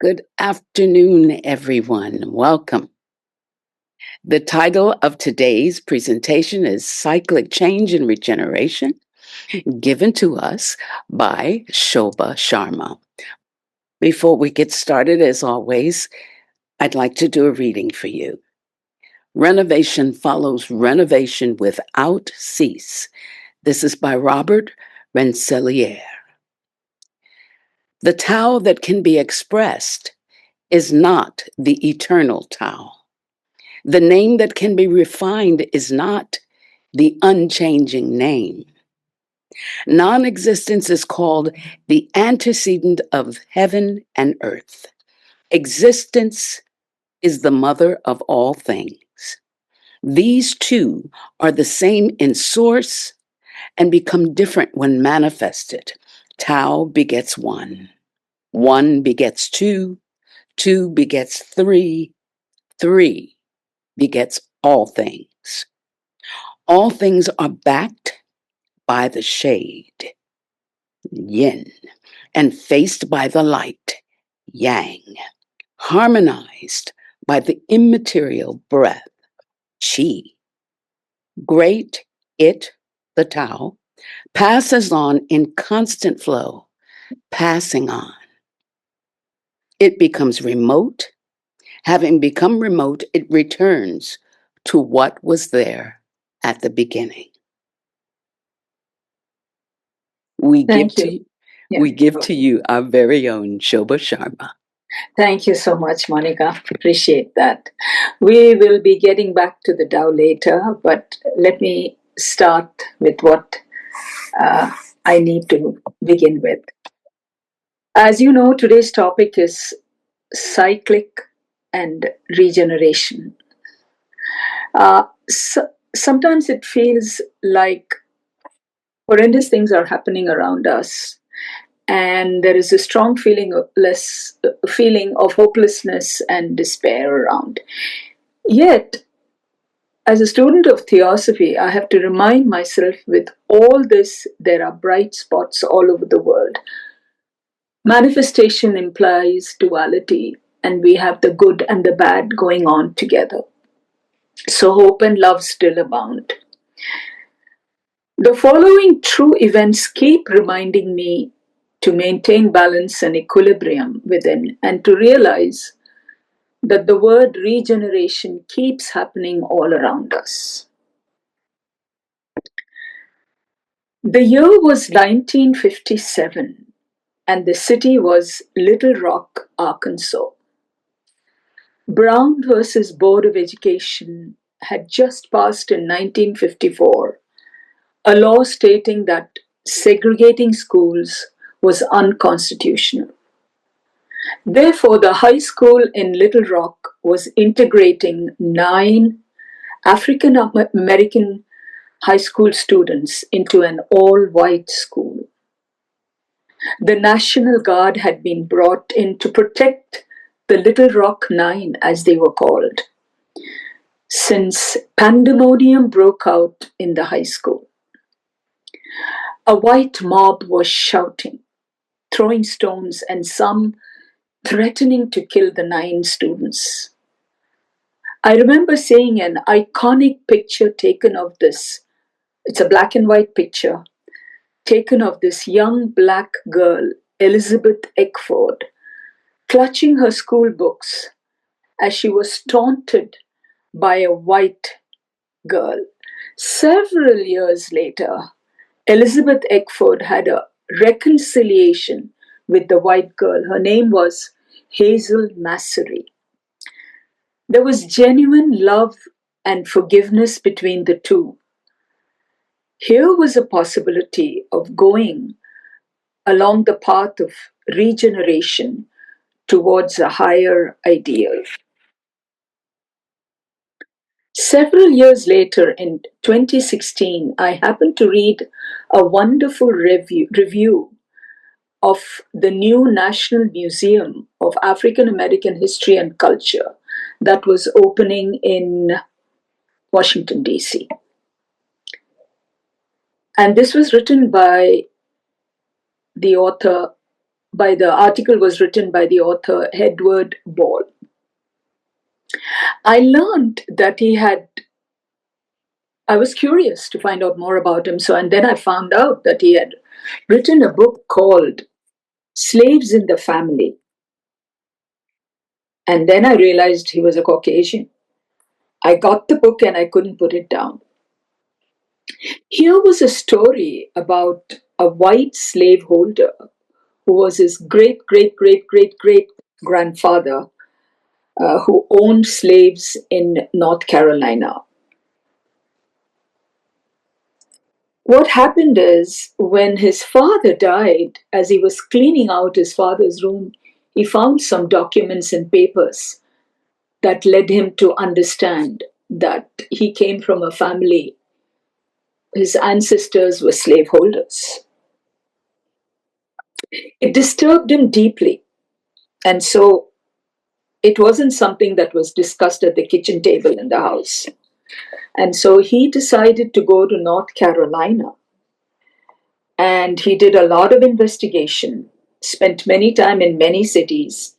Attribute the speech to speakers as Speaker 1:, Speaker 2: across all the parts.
Speaker 1: Good afternoon, everyone. Welcome. The title of today's presentation is Cyclic Change and Regeneration, given to us by Shobha Sharma. Before we get started, as always, I'd like to do a reading for you. Renovation follows renovation without cease. This is by Robert Rensselaer. The Tao that can be expressed is not the eternal Tao. The name that can be refined is not the unchanging name. Non-existence is called the antecedent of heaven and earth. Existence is the mother of all things. These two are the same in source and become different when manifested. Tao begets one. One begets two. Two begets three. Three begets all things. All things are backed by the shade, yin, and faced by the light, yang, harmonized by the immaterial breath, qi. Great it, the Tao, passes on in constant flow, passing on. It becomes remote. Having become remote, it returns to what was there at the beginning. We give to you our very own Shobha Sharma.
Speaker 2: Thank you so much, Monica. Appreciate that. We will be getting back to the Tao later, but let me start with what I need to begin with. As you know, today's topic is cyclic and regeneration. Sometimes it feels like horrendous things are happening around us, and there is a strong feeling of hopelessness and despair around. Yet, as a student of theosophy, I have to remind myself with all this, there are bright spots all over the world. Manifestation implies duality, and we have the good and the bad going on together. So hope and love still abound. The following true events keep reminding me to maintain balance and equilibrium within, and to realize that the word regeneration keeps happening all around us. The year was 1957, and the city was Little Rock, Arkansas. Brown versus Board of Education had just passed in 1954, a law stating that segregating schools was unconstitutional. Therefore, the high school in Little Rock was integrating 9 African American high school students into an all-white school. The National Guard had been brought in to protect the Little Rock 9, as they were called, since pandemonium broke out in the high school. A white mob was shouting, throwing stones, and some threatening to kill the 9 students. I remember seeing an iconic picture taken of this. It's a black and white picture taken of this young black girl, Elizabeth Eckford, clutching her school books as she was taunted by a white girl. Several years later, Elizabeth Eckford had a reconciliation with the white girl. Her name was Hazel Massery. There was genuine love and forgiveness between the two. Here was a possibility of going along the path of regeneration towards a higher ideal. Several years later, in 2016, I happened to read a wonderful review of the new National Museum of African American History and Culture that was opening in Washington, D.C. And this was written by the author by the article was written by the author Edward Ball. I learned that I was curious to find out more about him. And then I found out that he had written a book called Slaves in the Family. And then I realized he was a Caucasian. I got the book and I couldn't put it down. Here was a story about a white slaveholder who was his great, great, great, great, great grandfather who owned slaves in North Carolina. What happened is when his father died, as he was cleaning out his father's room, he found some documents and papers that led him to understand that he came from a family, his ancestors were slaveholders. It disturbed him deeply. And so it wasn't something that was discussed at the kitchen table in the house. And so he decided to go to North Carolina. And he did a lot of investigation, spent many time in many cities,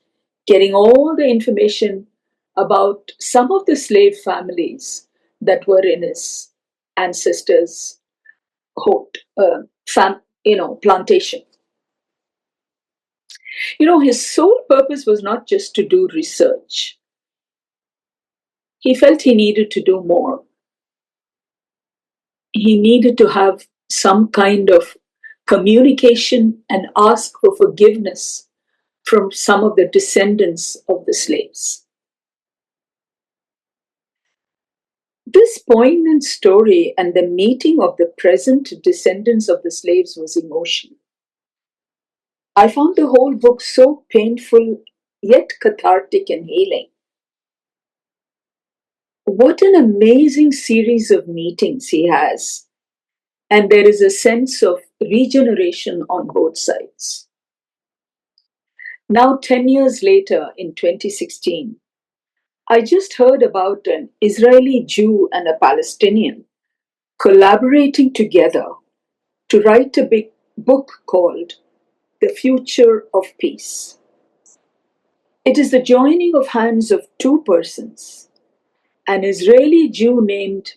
Speaker 2: getting all the information about some of the slave families that were in his ancestors' plantation. His sole purpose was not just to do research. He felt he needed to do more. He needed to have some kind of communication and ask for forgiveness from some of the descendants of the slaves. This poignant story and the meeting of the present descendants of the slaves was emotional. I found the whole book so painful, yet cathartic and healing. What an amazing series of meetings he has. And there is a sense of regeneration on both sides. Now, 10 years later, in 2016, I just heard about an Israeli Jew and a Palestinian collaborating together to write a big book called The Future of Peace. It is the joining of hands of two persons, an Israeli Jew named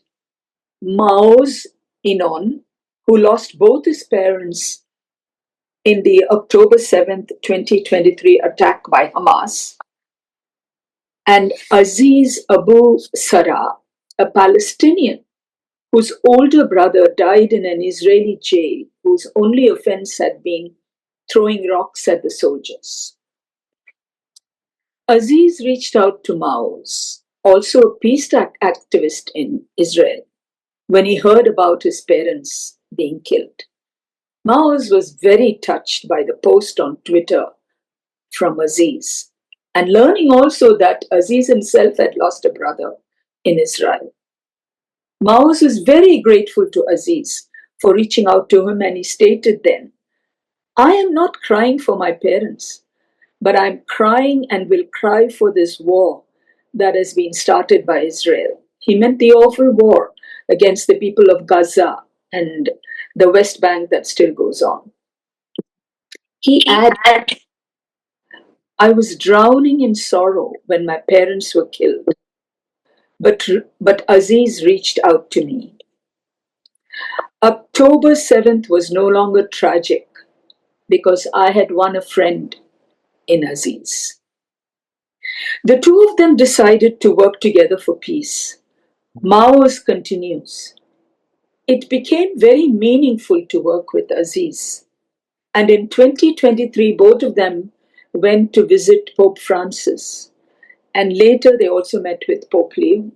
Speaker 2: Maoz Inon, who lost both his parents in the October 7th, 2023 attack by Hamas, and Aziz Abu Sarah, a Palestinian whose older brother died in an Israeli jail, whose only offense had been throwing rocks at the soldiers. Aziz reached out to Maoz, also a peace activist in Israel, when he heard about his parents being killed. Maoz was very touched by the post on Twitter from Aziz, and learning also that Aziz himself had lost a brother in Israel. Maoz is very grateful to Aziz for reaching out to him, and he stated then, "I am not crying for my parents, but I'm crying and will cry for this war that has been started by Israel." He meant the awful war against the people of Gaza and the West Bank that still goes on. He added, "I was drowning in sorrow when my parents were killed, but Aziz reached out to me. October 7th was no longer tragic because I had won a friend in Aziz." The two of them decided to work together for peace. Maoz continues, "It became very meaningful to work with Aziz. And in 2023, both of them went to visit Pope Francis. And later, they also met with Pope Leo.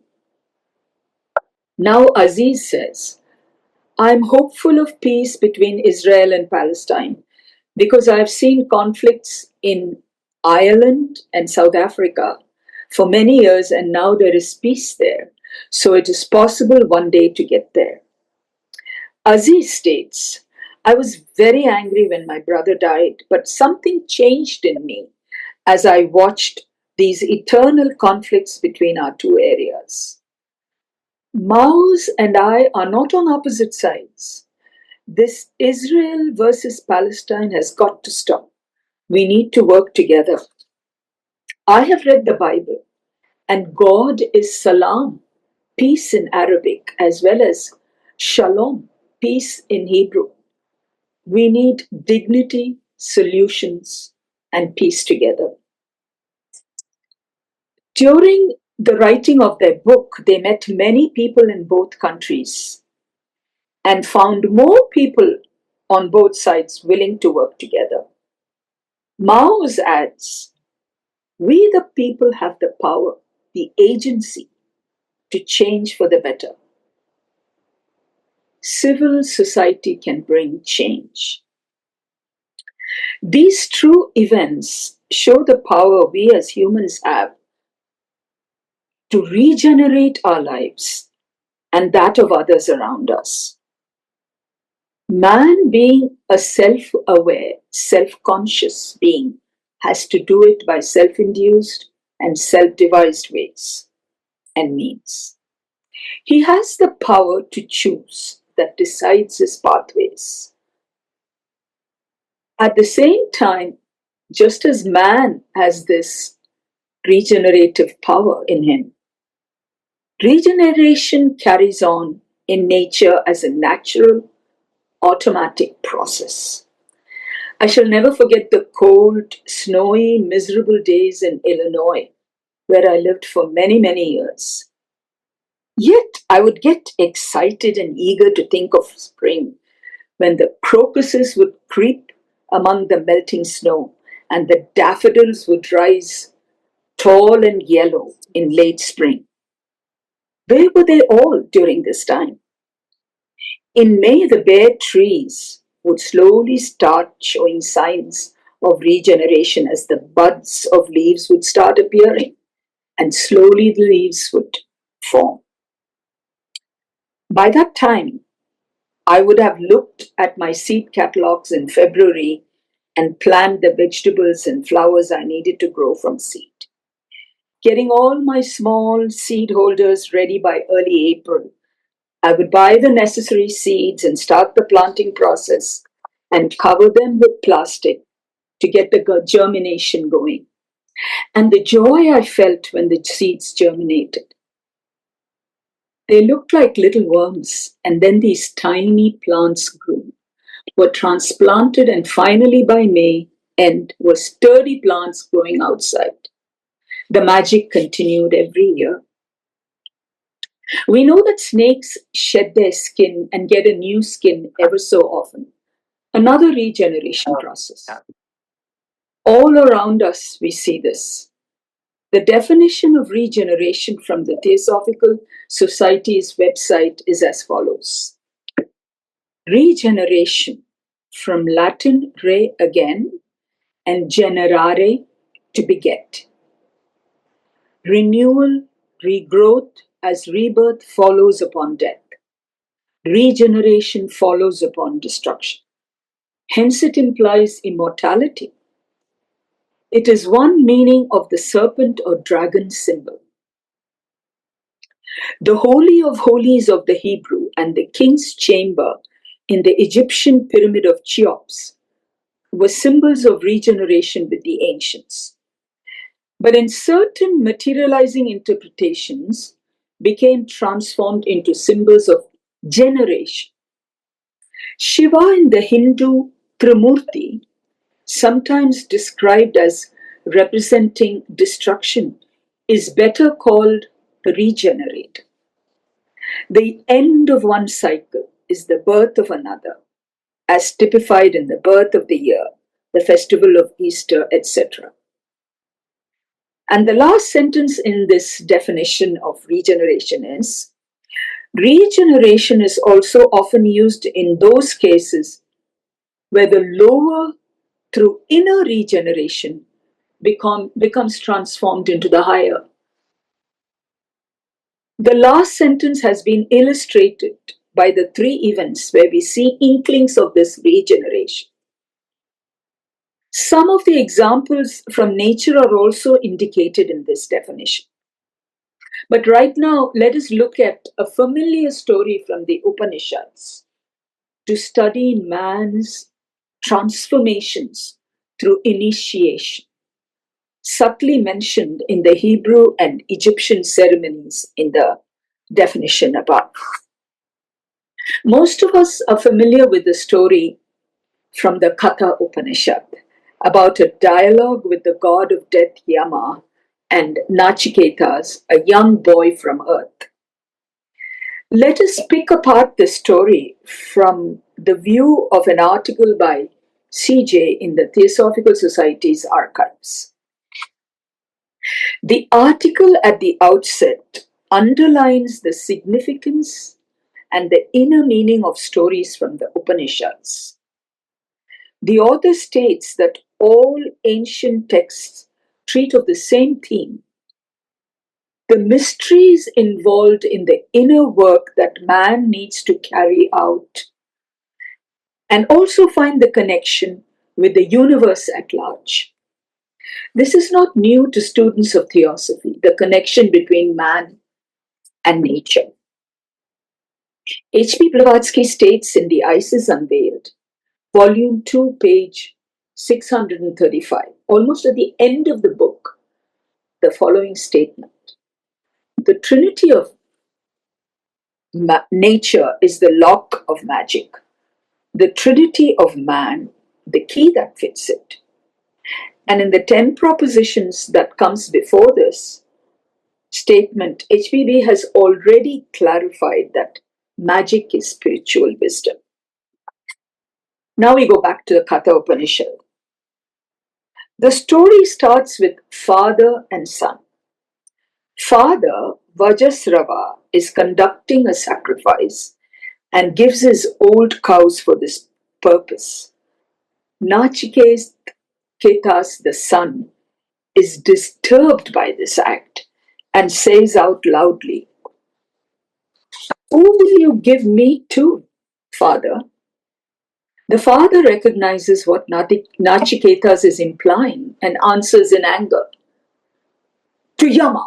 Speaker 2: Now, Aziz says, I'm hopeful of peace between Israel and Palestine because I've seen conflicts in Ireland and South Africa for many years, and now there is peace there. So it is possible one day to get there. Aziz states, I was very angry when my brother died, but something changed in me as I watched these eternal conflicts between our two areas. Maoz and I are not on opposite sides. This Israel versus Palestine has got to stop. We need to work together. I have read the Bible, and God is salam, peace in Arabic, as well as shalom, peace in Hebrew. We need dignity, solutions, and peace together. During the writing of their book, they met many people in both countries and found more people on both sides willing to work together. Mao's adds, we the people have the power, the agency to change for the better. Civil society can bring change. These true events show the power we as humans have to regenerate our lives and that of others around us. Man, being a self aware, self conscious being, has to do it by self induced and self devised ways and means. He has the power to choose that decides his pathways. At the same time, just as man has this regenerative power in him, regeneration carries on in nature as a natural, automatic process. I shall never forget the cold, snowy, miserable days in Illinois, where I lived for many, many years. Yet I would get excited and eager to think of spring, when the crocuses would creep among the melting snow and the daffodils would rise tall and yellow in late spring. Where were they all during this time? In May, the bare trees would slowly start showing signs of regeneration as the buds of leaves would start appearing and slowly the leaves would form. By that time, I would have looked at my seed catalogs in February and planned the vegetables and flowers I needed to grow from seed. Getting all my small seed holders ready by early April, I would buy the necessary seeds and start the planting process and cover them with plastic to get the germination going. And the joy I felt when the seeds germinated. They looked like little worms, and then these tiny plants grew, were transplanted, and finally by May end were sturdy plants growing outside. The magic continued every year. We know that snakes shed their skin and get a new skin ever so often. Another regeneration process. All around us, we see this. The definition of regeneration from the Theosophical Society's website is as follows. Regeneration, from Latin re again and generare, to beget. Renewal, regrowth, as rebirth follows upon death. Regeneration follows upon destruction. Hence, it implies immortality. It is one meaning of the serpent or dragon symbol. The Holy of Holies of the Hebrew and the king's chamber in the Egyptian pyramid of Cheops were symbols of regeneration with the ancients. But in certain materializing interpretations, became transformed into symbols of generation. Shiva in the Hindu Trimurti, sometimes described as representing destruction, is better called the regenerator. The end of one cycle is the birth of another, as typified in the birth of the year, the festival of Easter, etc. And the last sentence in this definition of regeneration is, regeneration is also often used in those cases where the lower, through inner regeneration, becomes transformed into the higher. The last sentence has been illustrated by the three events where we see inklings of this regeneration. Some of the examples from nature are also indicated in this definition. But right now, let us look at a familiar story from the Upanishads to study man's transformations through initiation, subtly mentioned in the Hebrew and Egyptian ceremonies in the definition above. Most of us are familiar with the story from the Katha Upanishad about a dialogue with the god of death Yama and Nachiketas, a young boy from earth. Let us pick apart the story from the view of an article by CJ in the Theosophical Society's archives. The article at the outset underlines the significance and the inner meaning of stories from the Upanishads. The author states that all ancient texts treat of the same theme: the mysteries involved in the inner work that man needs to carry out, and also find the connection with the universe at large. This is not new to students of theosophy, the connection between man and nature. H.P. Blavatsky states in The Ice is Unveiled, Volume 2, page 635, almost at the end of the book, the following statement: the trinity of nature is the lock of magic, the trinity of man, the key that fits it. And in the 10 propositions that comes before this statement, HPB has already clarified that magic is spiritual wisdom. Now we go back to the Katha Upanishad. The story starts with father and son. Father, Vajasrava, is conducting a sacrifice and gives his old cows for this purpose. Nachiketas, the son, is disturbed by this act and says out loudly, "Who will you give me to, father?" The father recognizes what Nachiketas is implying and answers in anger, "To Yama."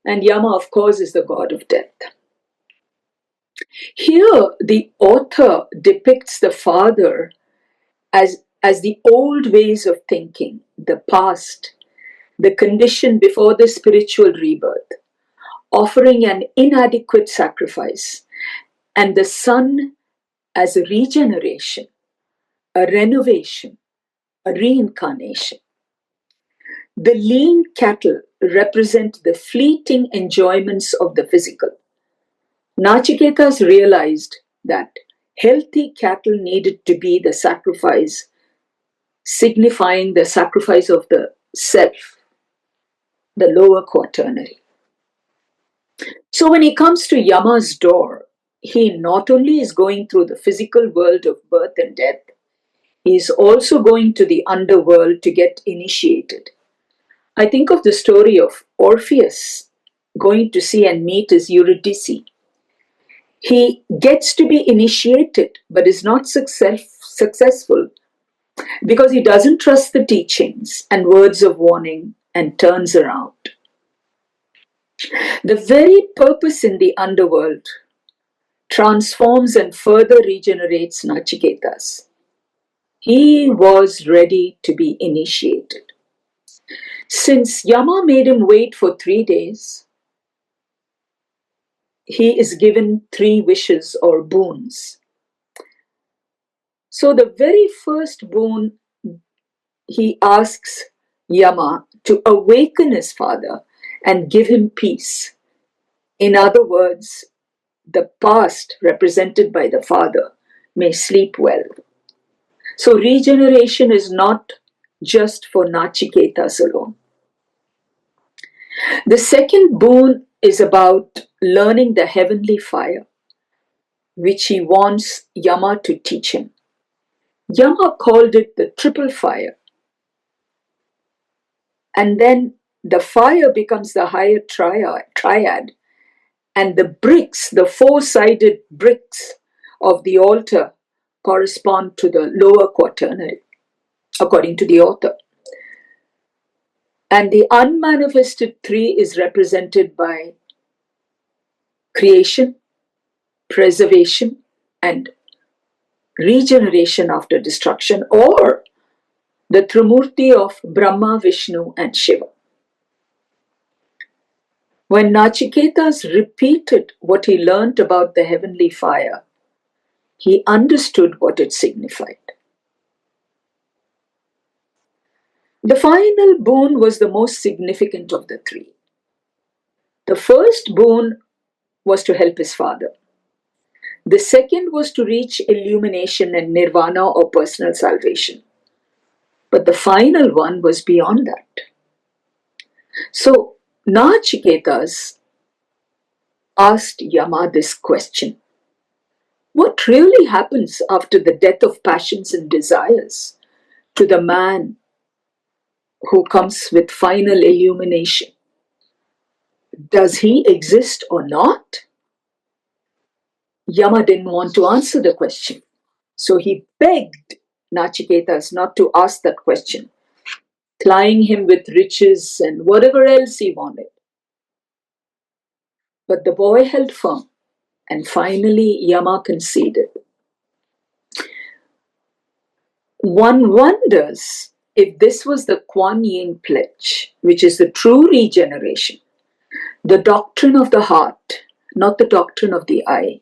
Speaker 2: And Yama, of course, is the god of death. Here, the author depicts the father as the old ways of thinking, the past, the condition before the spiritual rebirth, offering an inadequate sacrifice, and the son as a regeneration, a renovation, a reincarnation. The lean cattle represent the fleeting enjoyments of the physical. Nachiketas realized that healthy cattle needed to be the sacrifice, signifying the sacrifice of the self, the lower quaternary. So when he comes to Yama's door, he not only is going through the physical world of birth and death, he is also going to the underworld to get initiated. I think of the story of Orpheus going to see and meet his Eurydice. He gets to be initiated but is not successful because he doesn't trust the teachings and words of warning and turns around. The very purpose in the underworld transforms and further regenerates Nachiketas. He was ready to be initiated. Since Yama made him wait for 3 days, he is given 3 wishes or boons. So the very first boon, he asks Yama to awaken his father and give him peace. In other words, the past represented by the father may sleep well. So regeneration is not just for Nachiketas alone. The second boon is about learning the heavenly fire, which he wants Yama to teach him. Yama called it the triple fire. And then the fire becomes the higher triad, and the bricks, the 4-sided bricks of the altar, correspond to the lower quaternary, according to the author. And the unmanifested 3 is represented by creation, preservation, and regeneration after destruction, or the Trimurti of Brahma, Vishnu, and Shiva. When Nachiketas repeated what he learnt about the heavenly fire, he understood what it signified. The final boon was the most significant of the three. The first boon was to help his father. The second was to reach illumination and nirvana or personal salvation. But the final one was beyond that. So Nachiketas asked Yama this question: what really happens after the death of passions and desires to the man who comes with final illumination? Does he exist or not? Yama didn't want to answer the question. So he begged Nachiketas not to ask that question, plying him with riches and whatever else he wanted. But the boy held firm, and finally Yama conceded. One wonders if this was the Kuan Yin pledge, which is the true regeneration, the doctrine of the heart, not the doctrine of the eye,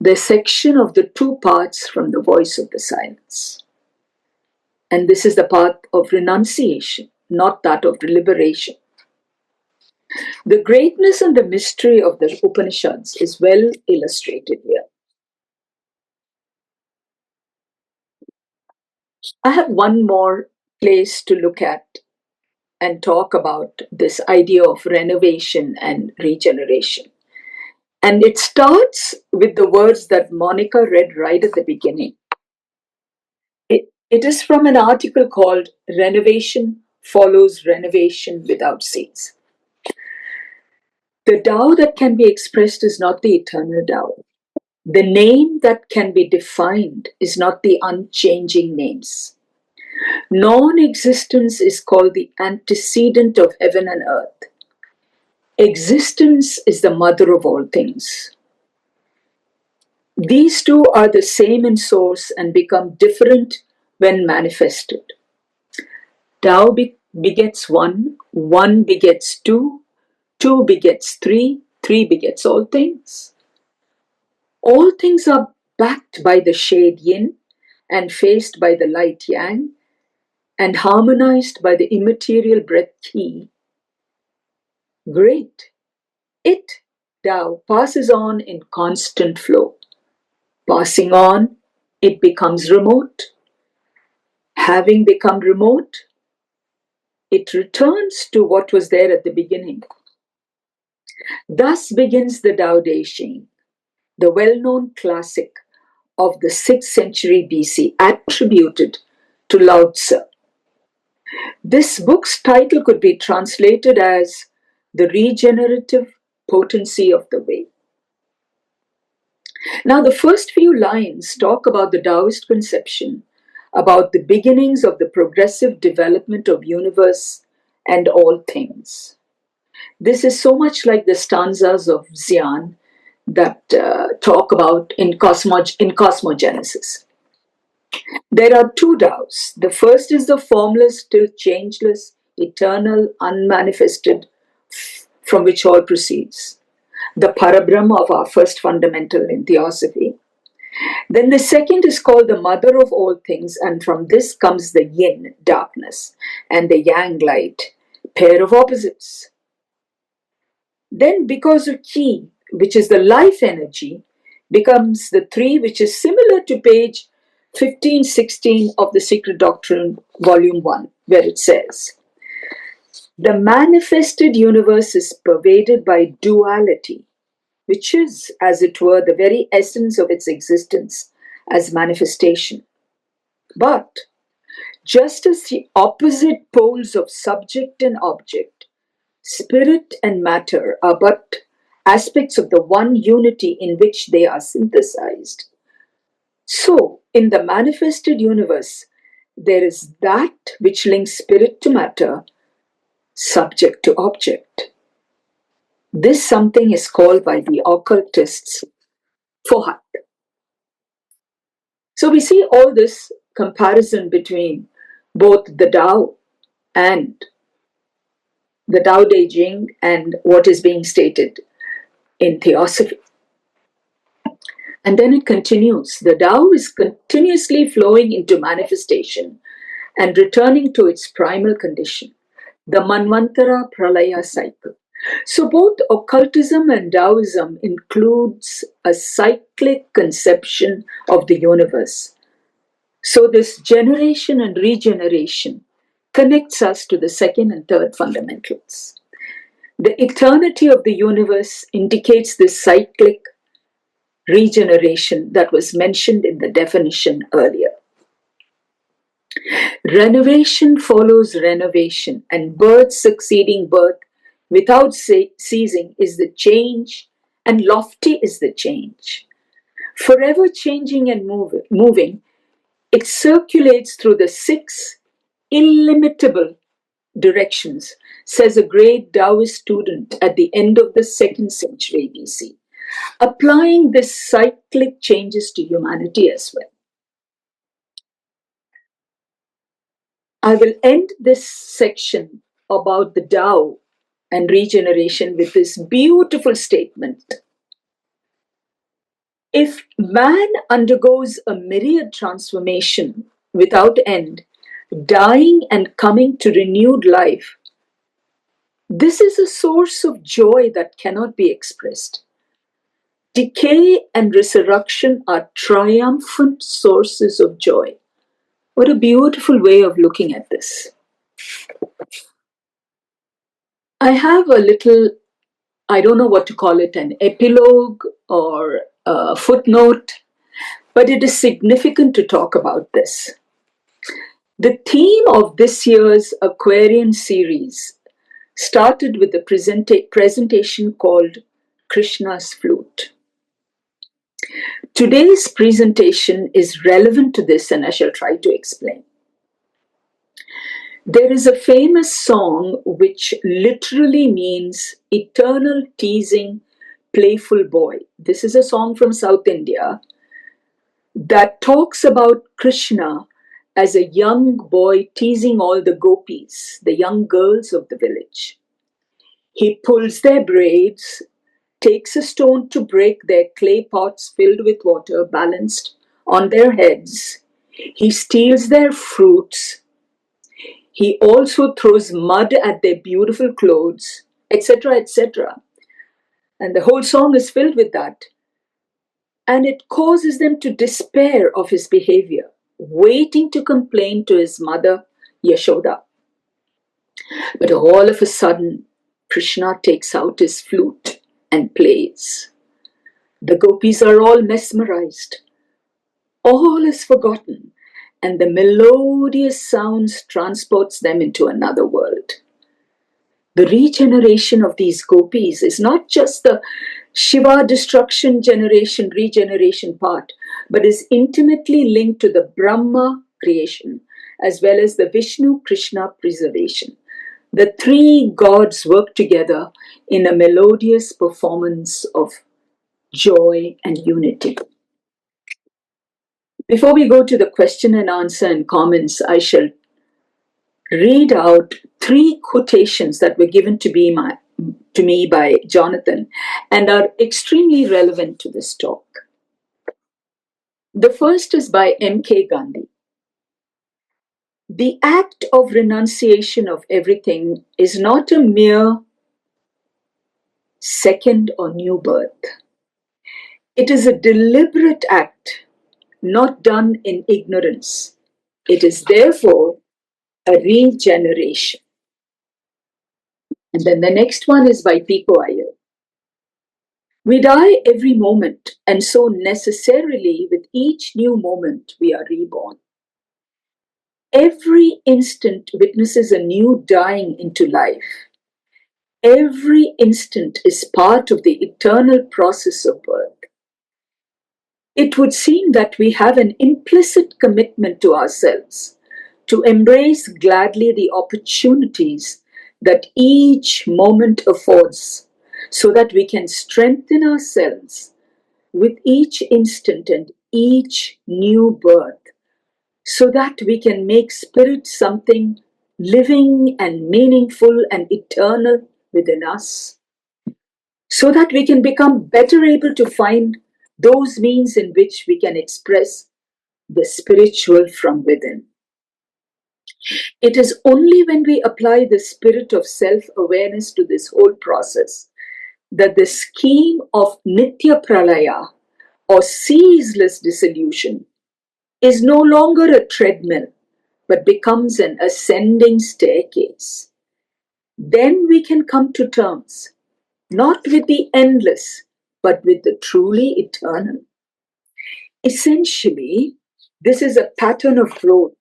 Speaker 2: the section of the two parts from the voice of the silence. And this is the path of renunciation, not that of liberation. The greatness and the mystery of the Upanishads is well illustrated here. I have one more place to look at and talk about this idea of renovation and regeneration. And it starts with the words that Monica read right at the beginning. It is from an article called Renovation Follows Renovation Without Cease. The Tao that can be expressed is not the eternal Tao. The name that can be defined is not the unchanging names. Non-existence is called the antecedent of heaven and earth. Existence is the mother of all things. These two are the same in source and become different when manifested. Tao begets one, one begets two, two begets three begets all things. All things are backed by the shade yin and faced by the light yang and harmonized by the immaterial breath qi. Great. It, Tao, passes on in constant flow. Passing on, it becomes remote. Having become remote, it returns to what was there at the beginning. Thus begins the Tao Te Ching, the well-known classic of the 6th century BC, attributed to Lao Tzu. This book's title could be translated as The Regenerative Potency of the Way. Now, the first few lines talk about the Taoist conception, about the beginnings of the progressive development of universe and all things. This is so much like the stanzas of Xian that talk about in cosmogenesis. There are two Taos. The first is the formless, still changeless, eternal, unmanifested, from which all proceeds, the Parabrahma of our first fundamental in theosophy. Then the second is called the mother of all things, and from this comes the yin, darkness, and the yang, light, pair of opposites. Then because of qi, which is the life energy, becomes the three, which is similar to page 1516 of the Secret Doctrine, volume 1, where it says, the manifested universe is pervaded by duality, which is, as it were, the very essence of its existence as manifestation. But just as the opposite poles of subject and object, spirit and matter, are but aspects of the one unity in which they are synthesized, so in the manifested universe, there is that which links spirit to matter, subject to object. This something is called by the occultists fohat. So we see all this comparison between both and the Tao Te Ching and what is being stated in Theosophy. And then it continues. The Tao is continuously flowing into manifestation and returning to its primal condition, the Manvantara Pralaya cycle. So both occultism and Taoism includes a cyclic conception of the universe. So this generation and regeneration connects us to the second and third fundamentals. The eternity of the universe indicates this cyclic regeneration that was mentioned in the definition earlier. Renovation follows renovation, and birth succeeding birth without ceasing is the change, and lofty is the change. Forever changing and moving, it circulates through the six illimitable directions, says a great Taoist student at the end of the 2nd century BC, applying this cyclic changes to humanity as well. I will end this section about the Tao and regeneration with this beautiful statement. If man undergoes a myriad transformation without end, dying and coming to renewed life, this is a source of joy that cannot be expressed. Decay and resurrection are triumphant sources of joy. What a beautiful way of looking at this. I have a little, I don't know what to call it, an epilogue or a footnote, but it is significant to talk about this. The theme of this year's Aquarian series started with a presentation called Krishna's Flute. Today's presentation is relevant to this, and I shall try to explain. There is a famous song which literally means eternal teasing, playful boy. This is a song from South India that talks about Krishna as a young boy teasing all the gopis, the young girls of the village. He pulls their braids, takes a stone to break their clay pots filled with water balanced on their heads. He steals their fruits. He also throws mud at their beautiful clothes, etc., etc. And the whole song is filled with that. And it causes them to despair of his behavior, waiting to complain to his mother, Yashoda. But all of a sudden, Krishna takes out his flute and plays. The gopis are all mesmerized. All is forgotten, and the melodious sounds transports them into another world. The regeneration of these gopis is not just the Shiva destruction, generation, regeneration part, but is intimately linked to the Brahma creation, as well as the Vishnu Krishna preservation. The three gods work together in a melodious performance of joy and unity. Before we go to the question and answer and comments, I shall read out 3 quotations that were given to me by Jonathan and are extremely relevant to this talk. The first is by M.K. Gandhi. The act of renunciation of everything is not a mere second or new birth. It is a deliberate act, not done in ignorance. It is therefore a regeneration. And then the next one is by Pico Iyer. We die every moment, and so necessarily with each new moment we are reborn. Every instant witnesses a new dying into life. Every instant is part of the eternal process of birth. It would seem that we have an implicit commitment to ourselves to embrace gladly the opportunities that each moment affords, so that we can strengthen ourselves with each instant and each new birth so that we can make spirit something living and meaningful and eternal within us, so that we can become better able to find those means in which we can express the spiritual from within. It is only when we apply the spirit of self awareness to this whole process that the scheme of Nitya Pralaya, or ceaseless dissolution, is no longer a treadmill but becomes an ascending staircase. Then we can come to terms not with the endless but with the truly eternal. Essentially, this is a pattern of growth,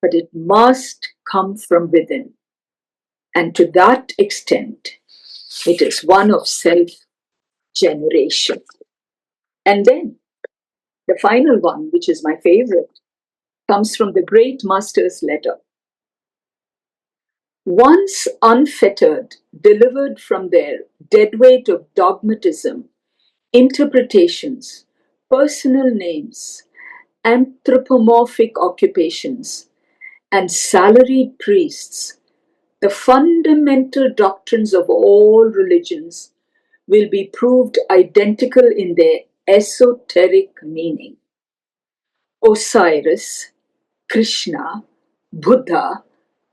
Speaker 2: but it must come from within. And to that extent, it is one of self generation. And then the final one, which is my favorite, comes from the great master's letter. Once unfettered, delivered from their deadweight of dogmatism, interpretations, personal names, anthropomorphic occupations, and salaried priests, the fundamental doctrines of all religions will be proved identical in their esoteric meaning. Osiris, Krishna, Buddha,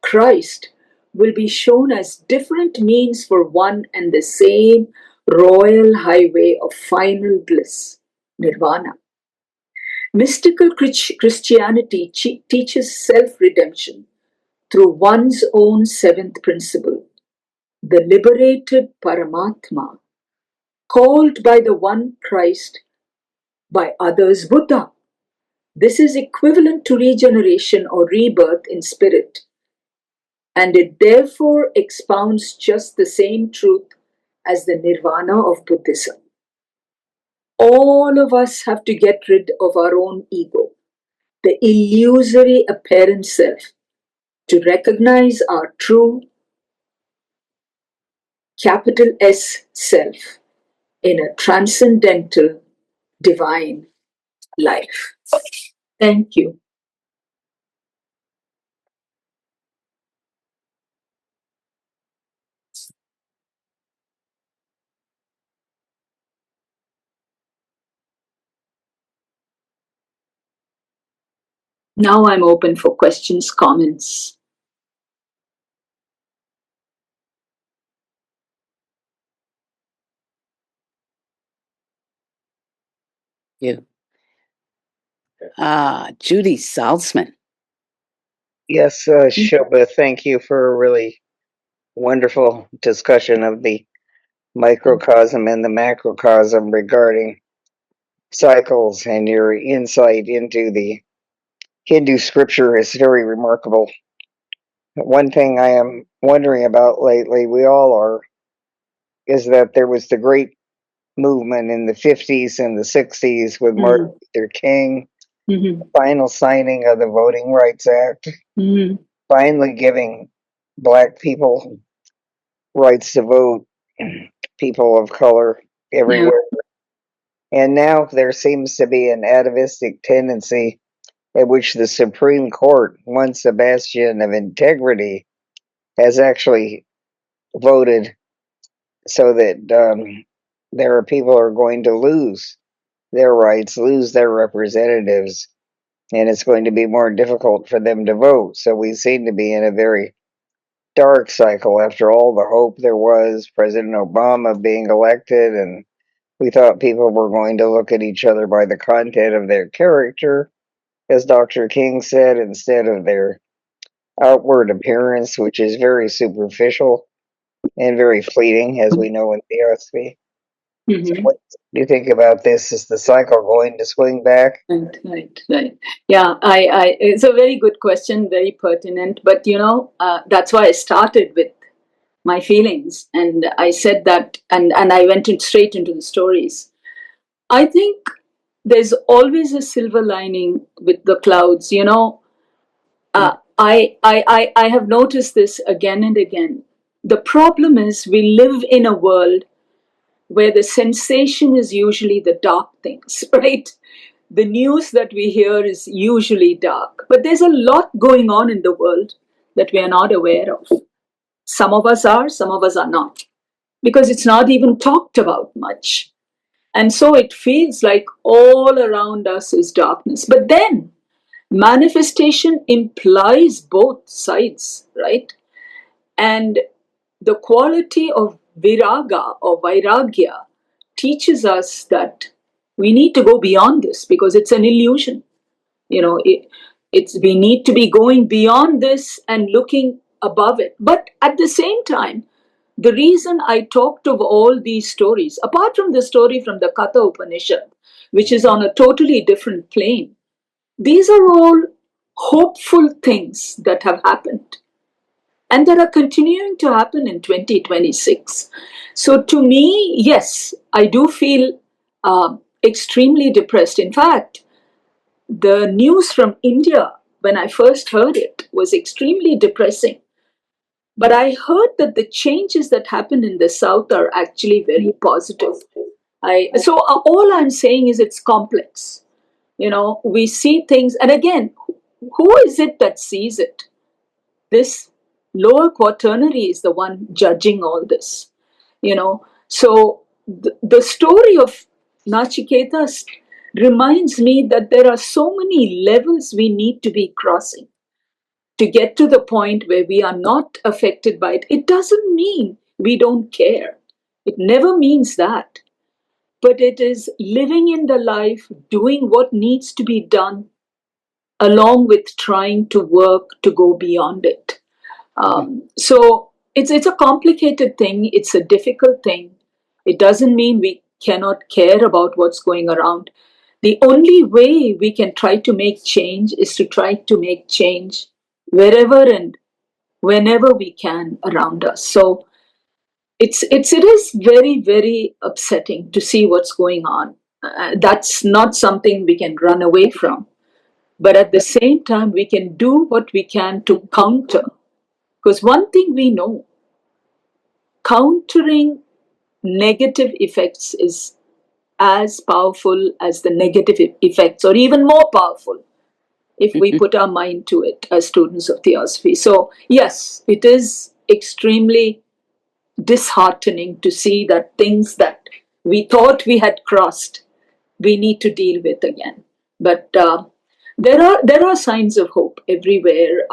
Speaker 2: Christ will be shown as different means for one and the same royal highway of final bliss, nirvana. Mystical Christianity teaches self redemption through one's own seventh principle, the liberated Paramatma, called by the one Christ, by others Buddha. This is equivalent to regeneration or rebirth in spirit, and it therefore expounds just the same truth as the nirvana of Buddhism. All of us have to get rid of our own ego, the illusory apparent self, to recognize our true capital S self in a transcendental divine life. Thank you. Now I'm open for questions, comments.
Speaker 1: You. Judy Salzman.
Speaker 3: Yes, Shilpa, thank you for a really wonderful discussion of the microcosm and the macrocosm regarding cycles, and your insight into the Hindu scripture is very remarkable. One thing I am wondering about lately, we all are, is that there was the great movement in the 50s and the 60s with Martin Luther King, final signing of the Voting Rights Act, finally giving Black people rights to vote, people of color everywhere. And now there seems to be an atavistic tendency at which the Supreme Court, once a bastion of integrity, has actually voted so that there are people who are going to lose their rights, lose their representatives, and it's going to be more difficult for them to vote. So we seem to be in a very dark cycle after all the hope there was, President Obama being elected, and we thought people were going to look at each other by the content of their character, as Dr. King said, instead of their outward appearance, which is very superficial and very fleeting, as we know in theosophy. So what do you think about this? Is the cycle going to swing back?
Speaker 2: Right. Yeah, it's a very good question, very pertinent. But that's why I started with my feelings, and I said that, and I went straight into the stories. I think there's always a silver lining with the clouds. I have noticed this again and again. The problem is we live in a world where the sensation is usually the dark things, right? the news that we hear is usually dark. But there's a lot going on in the world that we are not aware of. Some of us are, some of us are not, because it's not even talked about much. And so it feels like all around us is darkness. But then manifestation implies both sides, right? And the quality of viraga or vairagya teaches us that we need to go beyond this because it's an illusion. It's we need to be going beyond this and looking above it. But at the same time, the reason I talked of all these stories, apart from the story from the Katha Upanishad, which is on a totally different plane, these are all hopeful things that have happened and that are continuing to happen in 2026. So, to me, yes, I do feel extremely depressed. In fact, the news from India, when I first heard it, was extremely depressing. But I heard that the changes that happen in the South are actually very positive. All I'm saying is it's complex. We see things, and again, who is it that sees it? This lower quaternary is the one judging all this. So the story of Nachiketa reminds me that there are so many levels we need to be crossing to get to the point where we are not affected by it. It doesn't mean we don't care. It never means that. But it is living in the life, doing what needs to be done, along with trying to work to go beyond it. So it's a complicated thing. It's a difficult thing. It doesn't mean we cannot care about what's going around. The only way we can try to make change is to try to make change wherever and whenever we can around us. So it is very, very upsetting to see what's going on. That's not something we can run away from. But at the same time, we can do what we can to counter. Because one thing we know, countering negative effects is as powerful as the negative effects, or even more powerful if we put our mind to it as students of theosophy. So, yes, it is extremely disheartening to see that things that we thought we had crossed, we need to deal with again. But there are signs of hope everywhere.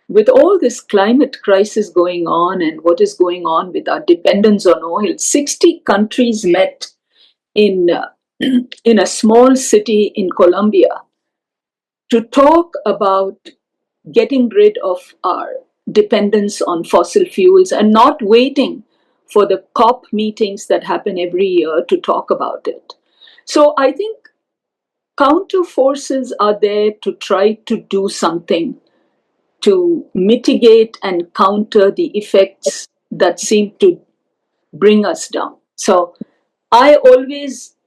Speaker 2: With all this climate crisis going on and what is going on with our dependence on oil, 60 countries met in in a small city in Colombia to talk about getting rid of our dependence on fossil fuels and not waiting for the COP meetings that happen every year to talk about it. So I think counter forces are there to try to do something to mitigate and counter the effects that seem to bring us down. So I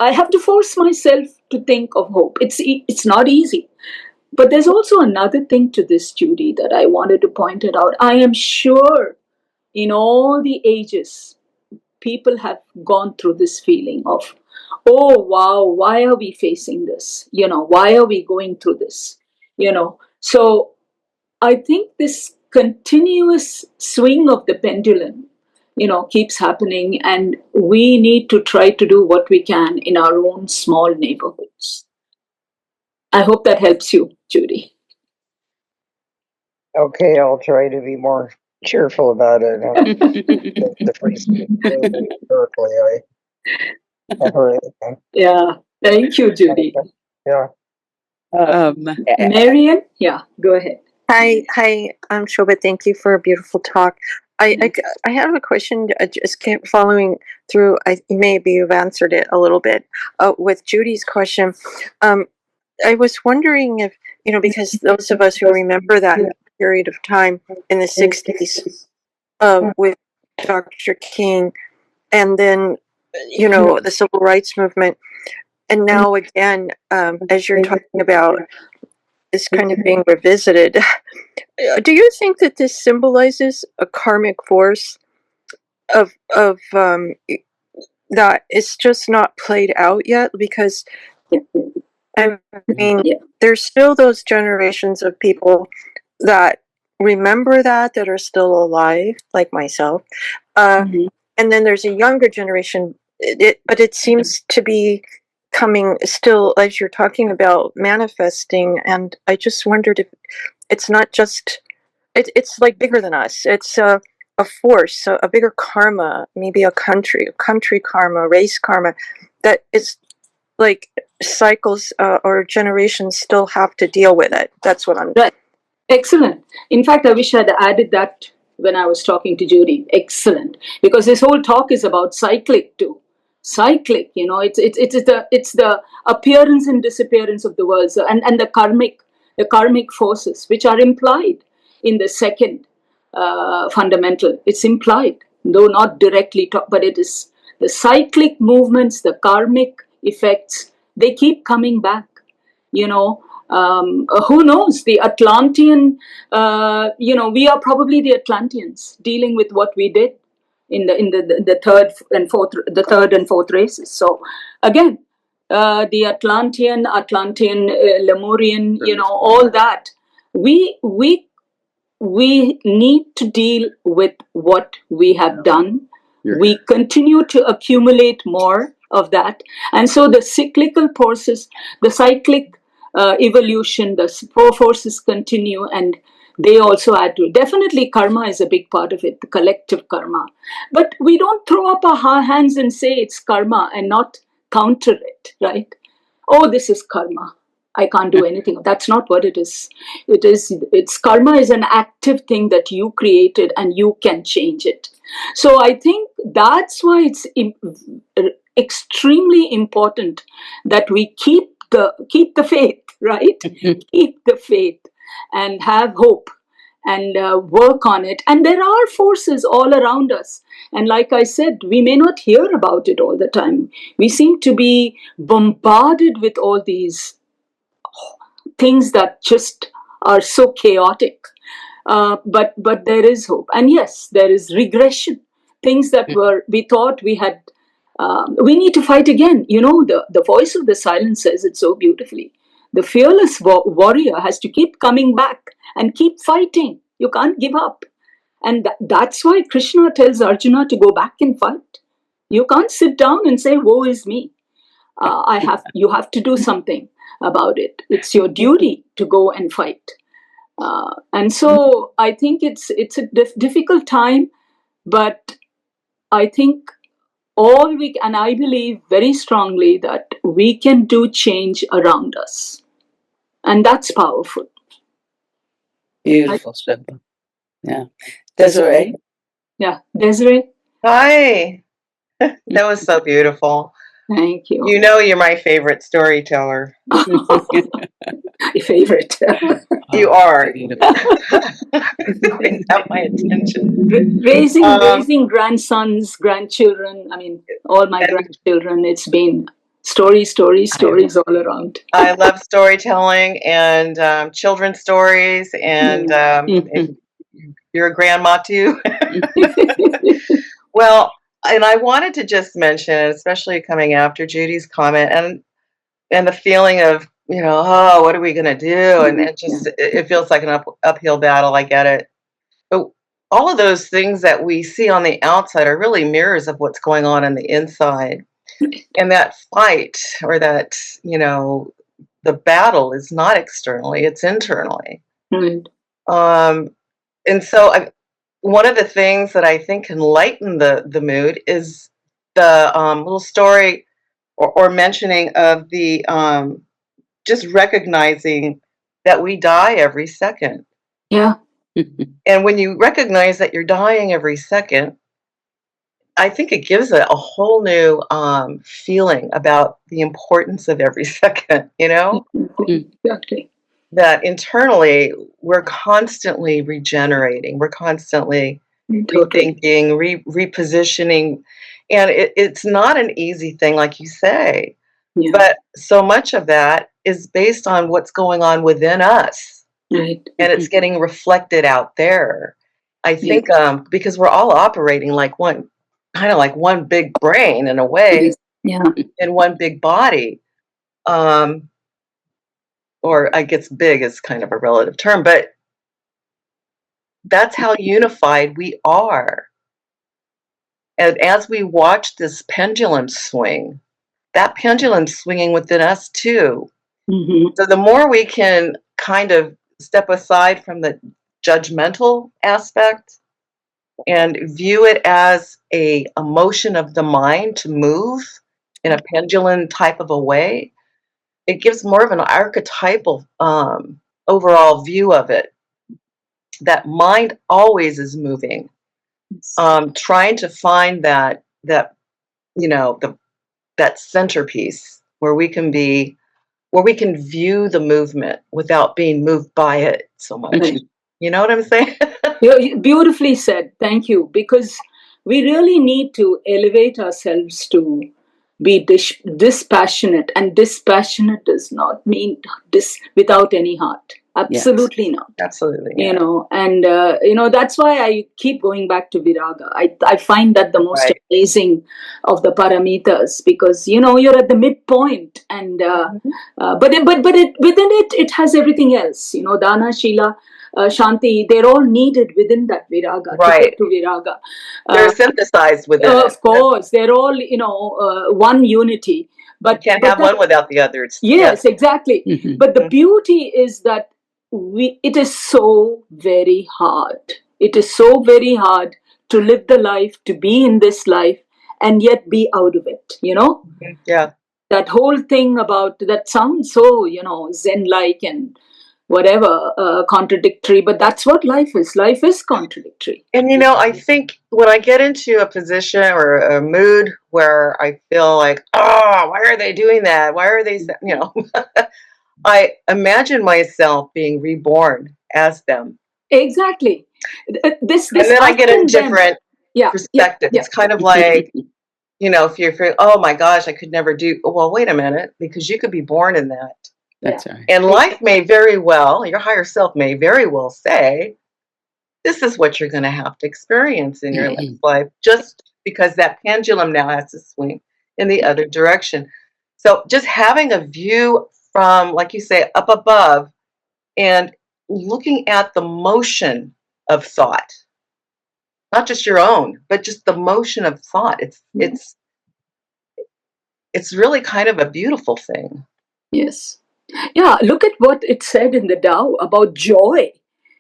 Speaker 2: have to force myself to think of hope. It's not easy. But there's also another thing to this, Judy, that I wanted to point it out. I am sure in all the ages, people have gone through this feeling of, oh, wow, why are we facing this? Why are we going through this? So I think this continuous swing of the pendulum, keeps happening, and we need to try to do what we can in our own small neighborhoods. I hope that helps you, Judy.
Speaker 3: Okay, I'll try to be more cheerful about it. The free speech movement in Berkeley, I heard it.
Speaker 2: Yeah, thank you, Judy.
Speaker 3: Yeah.
Speaker 2: Marian, yeah, go ahead.
Speaker 4: Hi, I'm Shobha. Thank you for a beautiful talk. I have a question. Just kept following through. Maybe you've answered it a little bit with Judy's question. I was wondering if because those of us who remember that period of time in the '60s with Dr. King, and then the civil rights movement, and now again, as you're talking about, is kind of being revisited. Do you think that this symbolizes a karmic force of that is just not played out yet? Because I mean,
Speaker 2: Yeah.
Speaker 4: there's still those generations of people that remember that are still alive, like myself.
Speaker 2: Mhm.
Speaker 4: And then there's a younger generation, but it seems to be coming still, as you're talking about, manifesting. And I just wondered if it's not just, it's like bigger than us. It's a force, a bigger karma, maybe a country karma, race karma, that is like cycles or generations still have to deal with it. That's what I'm.
Speaker 2: Right. Excellent. In fact, I wish I'd added that when I was talking to Judy. Excellent, because this whole talk is about cyclic too. Cyclic, it's the appearance and disappearance of the world, so, and the karmic forces which are implied in the second fundamental. It's implied, though not directly talk, but it is the cyclic movements, the karmic effects. They keep coming back. you know who knows, the Atlantean, we are probably the Atlanteans dealing with what we did in the third and fourth races. So again, the Atlantean, Lemurian, all that, we we we need to deal with what we have done. We continue to accumulate more of that. And so the cyclical forces, the cyclic evolution, the forces continue, and they also add to it. Definitely, karma is a big part of it, the collective karma. But we don't throw up our hands and say it's karma and not counter it, right? Oh, this is karma, I can't do anything. That's not what it is. It's karma is an active thing that you created and you can change it. So I think that's why it's extremely important that we keep the faith, right? Keep the faith and have hope and work on it. And there are forces all around us. And like I said, we may not hear about it all the time. We seem to be bombarded with all these things that just are so chaotic. But there is hope. And yes, there is regression. Things that we thought we had, we need to fight again. The voice of the silence says it so beautifully. The fearless warrior has to keep coming back and keep fighting. You can't give up. And that's why Krishna tells Arjuna to go back and fight. You can't sit down and say, woe is me. You have to do something about it. It's your duty to go and fight. And so I think it's a difficult time, but I think and I believe very strongly that we can do change around us. And that's powerful.
Speaker 1: Beautiful, Shilpa. Yeah. Desiree?
Speaker 2: Yeah. Desiree?
Speaker 5: Hi. That was so beautiful.
Speaker 2: Thank you.
Speaker 5: You know you're my favorite storyteller.
Speaker 2: Favorite.
Speaker 5: You are. You always have my attention.
Speaker 2: Raising grandsons, grandchildren, all my grandchildren, it's been stories all around.
Speaker 5: I love storytelling and children's stories, and you're a grandma too. Well, and I wanted to just mention, especially coming after Judy's comment, and the feeling of, oh, what are we going to do? And it feels like an uphill battle. I get it. But all of those things that we see on the outside are really mirrors of what's going on the inside. And that fight, or that, the battle is not externally, it's internally.
Speaker 2: Right.
Speaker 5: And so one of the things that I think can lighten the mood is the little story or mentioning of the just recognizing that we die every second.
Speaker 2: Yeah.
Speaker 5: And when you recognize that you're dying every second, I think it gives it a whole new feeling about the importance of every second,
Speaker 2: Exactly.
Speaker 5: That internally we're constantly regenerating, we're constantly rethinking, repositioning. And it's not an easy thing, like you say, but so much of that is based on what's going on within us.
Speaker 2: Right.
Speaker 5: And it's getting reflected out there. I think because we're all operating like one big brain in a way,
Speaker 2: Yeah.
Speaker 5: in one big body. or I guess big is kind of a relative term, but that's how unified we are. And as we watch this pendulum swing, that pendulum's swinging within us too. So the more we can kind of step aside from the judgmental aspect and view it as a motion of the mind to move in a pendulum type of a way, it gives more of an archetypal overall view of it. That mind always is moving, trying to find that that centerpiece where we can view the movement without being moved by it so much.
Speaker 2: Right.
Speaker 5: You know what I'm saying?
Speaker 2: Beautifully said. Thank you. Because we really need to elevate ourselves to be dispassionate, and dispassionate does not mean without any heart. Absolutely not.
Speaker 5: Absolutely.
Speaker 2: And that's why I keep going back to viraga. I find that the most
Speaker 5: Right.
Speaker 2: amazing of the paramitas, because you're at the midpoint, and but within it has everything else. Dana, Shila, Shanti, they're all needed within that viraga.
Speaker 5: Right.
Speaker 2: To viraga.
Speaker 5: They're synthesized within it.
Speaker 2: Of course, they're all one unity. But
Speaker 5: you can't have one without the other.
Speaker 2: Yes, exactly. But the beauty is that it is so very hard. It is so very hard to live the life, to be in this life, and yet be out of it.
Speaker 5: Yeah.
Speaker 2: That whole thing about that sounds so Zen-like and whatever, contradictory, but that's what life is. Life is contradictory.
Speaker 5: And I think when I get into a position or a mood where I feel like, oh, why are they doing that? Why are they, I imagine myself being reborn as them.
Speaker 2: Exactly.
Speaker 5: And then I get a different perspective.
Speaker 2: Yeah.
Speaker 5: It's kind of like, if you're feeling, oh my gosh, I could never do, well, wait a minute, because you could be born in that.
Speaker 1: That's right.
Speaker 5: And life may very well, your higher self may very well say, this is what you're going to have to experience in your next life, just because that pendulum now has to swing in the other direction. So just having a view from, like you say, up above, and looking at the motion of thought, not just your own, but just the motion of thought. It's really kind of a beautiful thing.
Speaker 2: Yes. Yeah, look at what it said in the Tao about joy.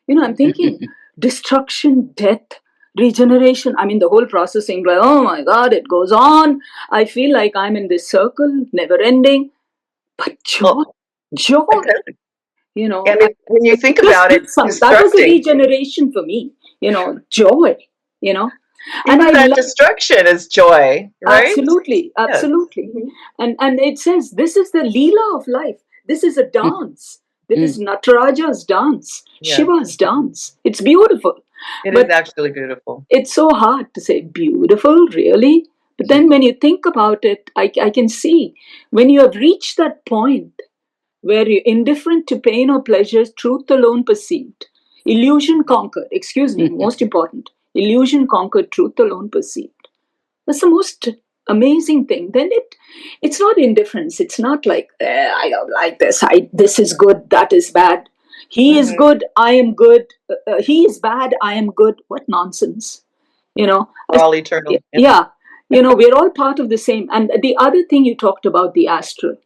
Speaker 2: I'm thinking destruction, death, regeneration. I mean, the whole processing, like, oh my God, it goes on. I feel like I'm in this circle, never ending. But joy, joy.
Speaker 5: And when you think about it,
Speaker 2: that was a regeneration for me. Joy.
Speaker 5: And that destruction is joy, right?
Speaker 2: Absolutely. Yes. And it says this is the Leela of life. This is a dance. This is Nataraja's dance, Shiva's dance. It's beautiful.
Speaker 5: It is actually beautiful.
Speaker 2: It's so hard to say beautiful, really. But then when you think about it, I can see when you have reached that point where you're indifferent to pain or pleasure, truth alone perceived, illusion conquered. Excuse me, most important. Illusion conquered, truth alone perceived. That's the most amazing thing. Then it's not indifference. It's not like, I don't like this. This is good, that is bad. He is good, I am good. He is bad, I am good. What nonsense.
Speaker 5: We're all eternal.
Speaker 2: Yeah. We're all part of the same. And the other thing you talked about, the astral.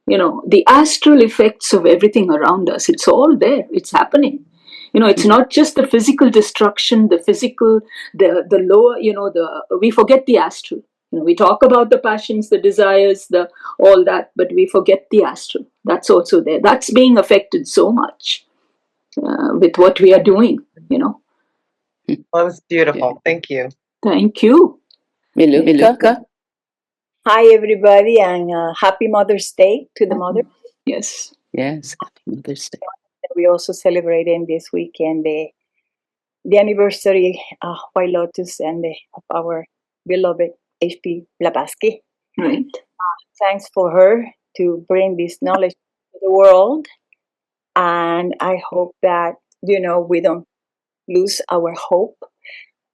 Speaker 2: The astral effects of everything around us. It's all there. It's happening. It's not just the physical destruction, the physical, the lower, we forget the astral. We talk about the passions, the desires, all that, but we forget the astral. That's also there. That's being affected so much with what we are doing,
Speaker 5: Well, it was beautiful. Thank you.
Speaker 2: Thank you.
Speaker 1: Miluka.
Speaker 6: Hi, everybody, and happy Mother's Day to the mother.
Speaker 2: Yes.
Speaker 1: Yes, happy Mother's Day.
Speaker 6: We also celebrating this weekend the anniversary of White Lotus and of our beloved H.P. Blavatsky.
Speaker 2: Right.
Speaker 6: Thanks for her to bring this knowledge to the world. And I hope that, we don't lose our hope,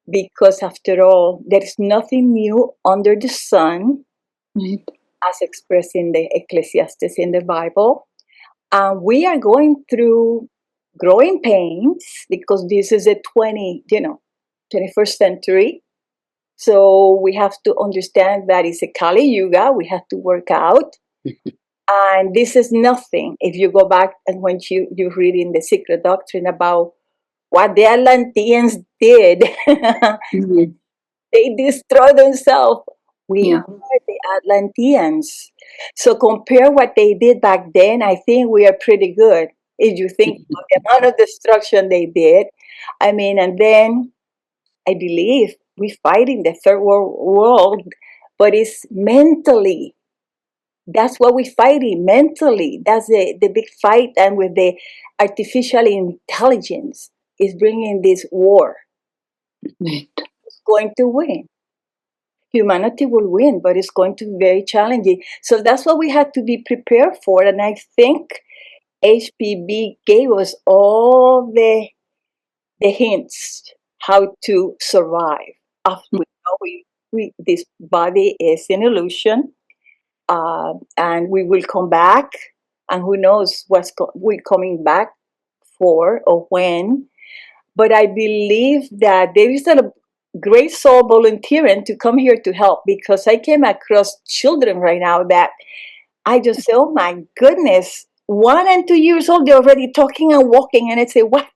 Speaker 6: because after all, there is nothing new under the sun,
Speaker 2: right,
Speaker 6: as expressed in the Ecclesiastes in the Bible. And we are going through growing pains because this is a 21st century. So we have to understand that it's a Kali Yuga. We have to work out. And this is nothing. If you go back and when you read in the Secret Doctrine about what the Atlanteans did,
Speaker 2: Mhm.
Speaker 6: they destroyed themselves. We
Speaker 2: Yeah.
Speaker 6: are the Atlanteans. So compare what they did back then. I think we are pretty good. If you think of the amount of destruction they did, I mean, and then I believe we fight in the third world, but it's mentally. That's what we're fighting mentally. That's the big fight. And with the artificial intelligence is bringing this war.
Speaker 2: Right.
Speaker 6: It's going to win. Humanity will win, but it's going to be very challenging. So that's what we had to be prepared for. And I think HPB gave us all the hints how to survive. After this body is an illusion, and we will come back, and who knows we're coming back for or when. But I believe that there is a great soul volunteering to come here to help, because I came across children right now that I just say, oh my goodness, 1 and 2 years old, they're already talking and walking. And I say, what?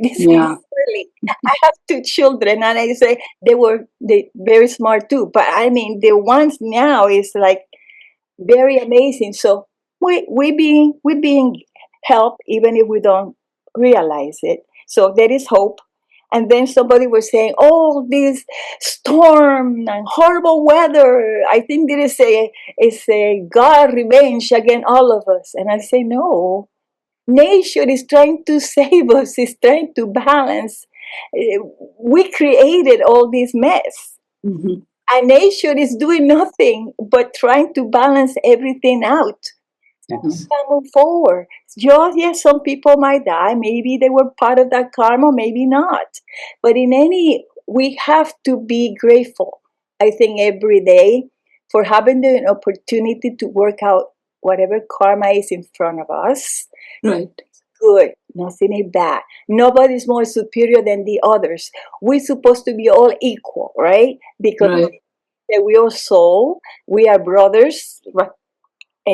Speaker 6: This is
Speaker 2: Yeah.
Speaker 6: really, I have two children, and I say they very smart too. But I mean, the ones now is like very amazing. So we being helped even if we don't realize it. So there is hope. And then somebody was saying, "Oh, this storm and horrible weather. I think there is a God revenge against all of us." And I say, "No, nature is trying to save us. It's trying to balance. Eh, We created all this mess."
Speaker 2: Mhm.
Speaker 6: A nation is doing nothing but trying to balance everything out
Speaker 1: Yes.
Speaker 6: and move forward. Yes, some people might die. Maybe they were part of that karma, maybe not. But we have to be grateful, I think, every day for having the opportunity to work out whatever karma is in front of us.
Speaker 2: Right.
Speaker 6: Good, nothing is bad. Nobody's more superior than the others. We're supposed to be all equal, right? Because
Speaker 2: Right.
Speaker 6: we are soul, we are brothers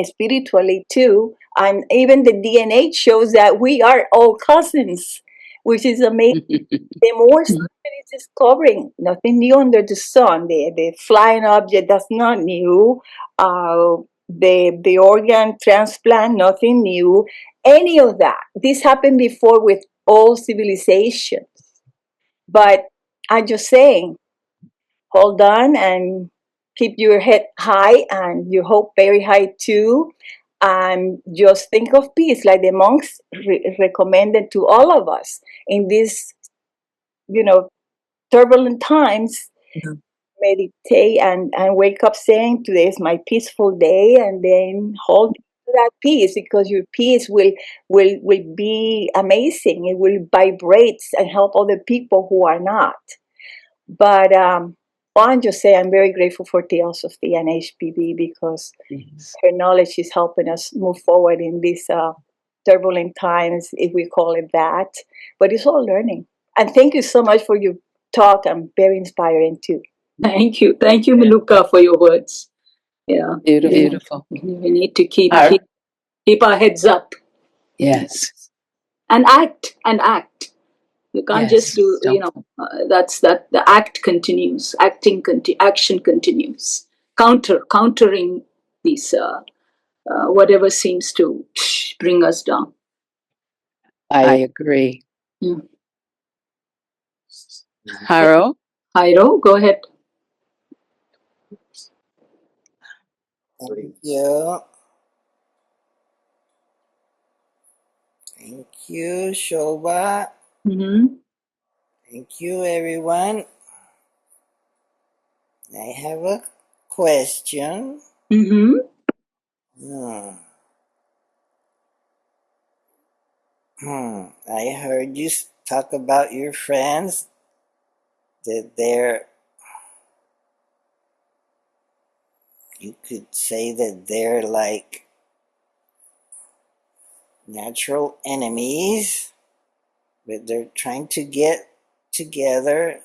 Speaker 6: spiritually too, and even the DNA shows that we are all cousins, which is amazing. The more science is discovering, nothing new under the sun. The flying object, that's not new. The organ transplant, nothing new. Any of that. This happened before with all civilizations. But I'm just saying, hold on and keep your head high and your hope very high too. And just think of peace, like the monks recommended to all of us in these, you know, turbulent times.
Speaker 2: Yeah.
Speaker 6: Meditate and wake up saying, "Today is my peaceful day," and then hold that peace, because your peace will be amazing. It will vibrate and help other people who are not. But I'll just say I'm very grateful for Theosophy and HPV, because
Speaker 1: Yes.
Speaker 6: her knowledge is helping us move forward in these turbulent times, if we call it that. But it's all learning. And thank you so much for your talk. I'm very inspiring too.
Speaker 2: Thank you. Thank you, Miluka, for your words. Yeah.
Speaker 1: Beautiful.
Speaker 2: We need to keep
Speaker 1: Our-
Speaker 2: keep our heads up
Speaker 1: yes.
Speaker 2: and act. You can't just
Speaker 1: Yes.
Speaker 2: do,
Speaker 1: Don't.
Speaker 2: that's that the act continues, action continues, countering these, whatever seems to bring us down.
Speaker 1: I agree.
Speaker 2: Yeah.
Speaker 1: Haro?
Speaker 2: Jairo, go ahead.
Speaker 7: Thank you. Thank you, Shoba.
Speaker 2: Mm-hmm.
Speaker 7: Thank you, everyone. I have a question.
Speaker 2: Mm-hmm.
Speaker 7: Hmm. I heard you talk about your friends that you could say that they're like natural enemies, but they're trying to get together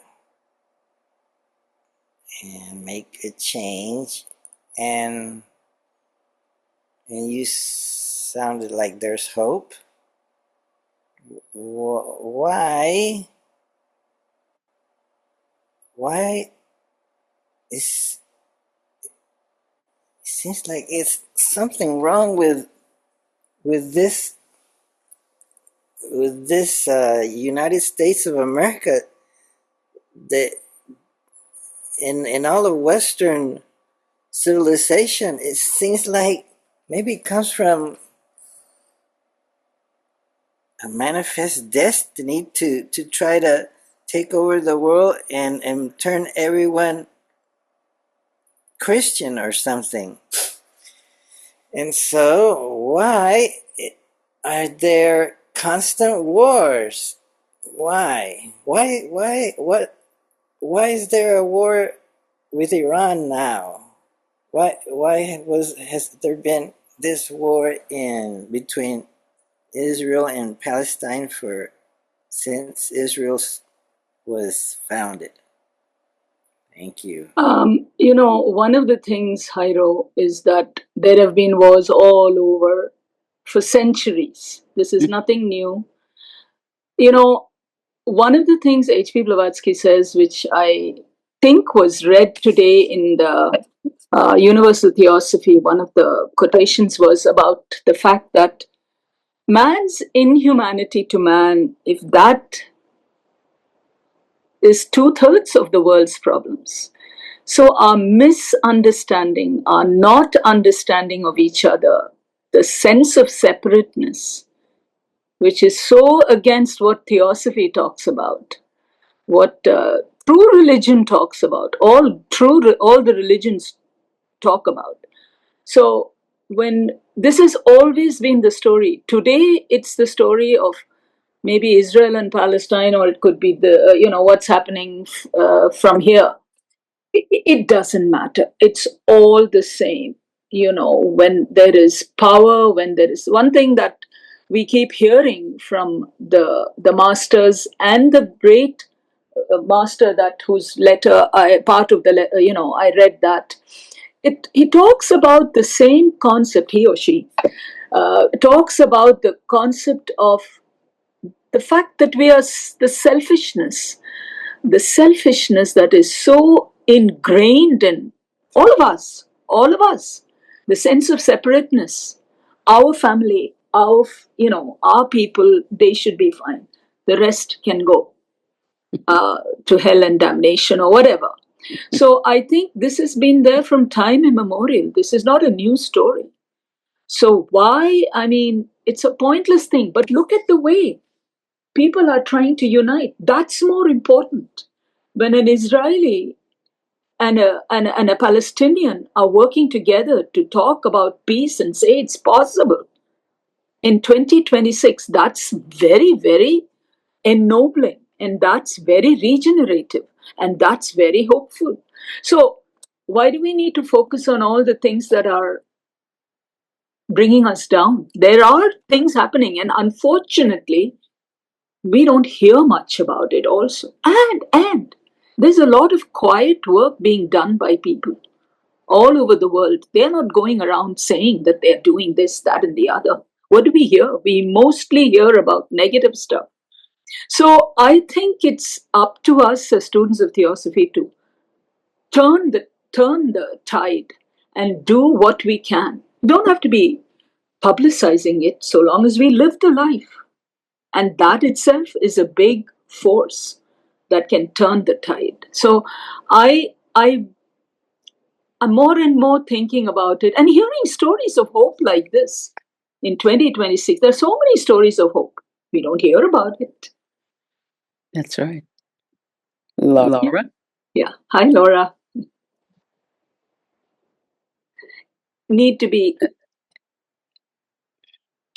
Speaker 7: and make a change. And you sounded like there's hope. Why is it seems like it's something wrong with this United States of America, that in all of Western civilization, it seems like maybe it comes from a manifest destiny to try to take over the world and turn everyone Christian or something. And so why are there constant wars? Why is there a war with Iran now? Why has there been this war in between Israel and Palestine since Israel was founded? Thank you.
Speaker 2: One of the things, Jairo, is that there have been wars all over for centuries. This is nothing new. One of the things H.P. Blavatsky says, which I think was read today in the Universal Theosophy, one of the quotations was about the fact that man's inhumanity to man, if that is 2/3 of the world's problems. So our misunderstanding, our not understanding of each other, the sense of separateness, which is so against what Theosophy talks about, what true religion talks about, all the religions talk about. So when this has always been the story, today it's the story of maybe Israel and Palestine, or it could be the what's happening from here. It doesn't matter. It's all the same. When there is power, when there is one thing that we keep hearing from the masters, and the great master that whose letter I part of the I read that. He talks about the same concept, he or she talks about the concept of the fact that we are the selfishness that is so ingrained in all of us, the sense of separateness. Our family, our people, they should be fine. The rest can go to hell and damnation or whatever. So I think this has been there from time immemorial. This is not a new story. So why? I mean, it's a pointless thing, but look at the way people are trying to unite. That's more important. When an Israeli and a Palestinian are working together to talk about peace and say it's possible in 2026, that's very, very ennobling, and that's very regenerative, and that's very hopeful. So, why do we need to focus on all the things that are bringing us down? There are things happening, and unfortunately, we don't hear much about it also. And there's a lot of quiet work being done by people all over the world. They're not going around saying that they're doing this, that, and the other. What do we hear? We mostly hear about negative stuff. So I think it's up to us as students of Theosophy to turn the tide and do what we can. We don't have to be publicizing it so long as we live the life. And that itself is a big force that can turn the tide. So I'm more and more thinking about it and hearing stories of hope like this in 2026. There are so many stories of hope. We don't hear about it.
Speaker 1: That's right. Laura?
Speaker 2: Yeah. Hi, Laura. Need to be.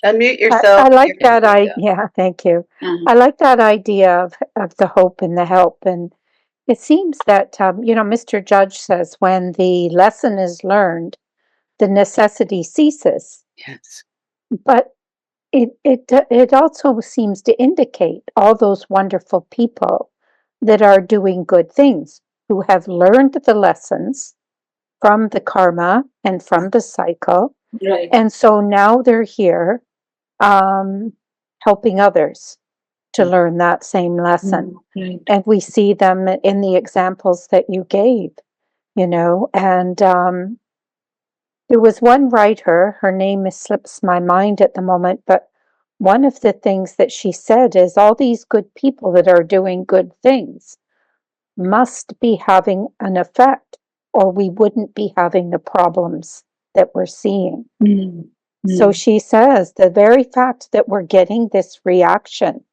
Speaker 5: Unmute yourself.
Speaker 8: I like that idea. Yeah, thank you. I like that idea of the hope and the help. And it seems that, Mr. Judge says when the lesson is learned, the necessity ceases.
Speaker 1: Yes.
Speaker 8: But it also seems to indicate all those wonderful people that are doing good things, who have learned the lessons from the karma and from the cycle.
Speaker 2: Right.
Speaker 8: And so now they're here helping others to learn that same lesson.
Speaker 2: Right.
Speaker 8: And we see them in the examples that you gave, and there was one writer, her name slips my mind at the moment, but one of the things that she said is all these good people that are doing good things must be having an effect, or we wouldn't be having the problems that we're seeing. So she says the very fact that we're getting this reaction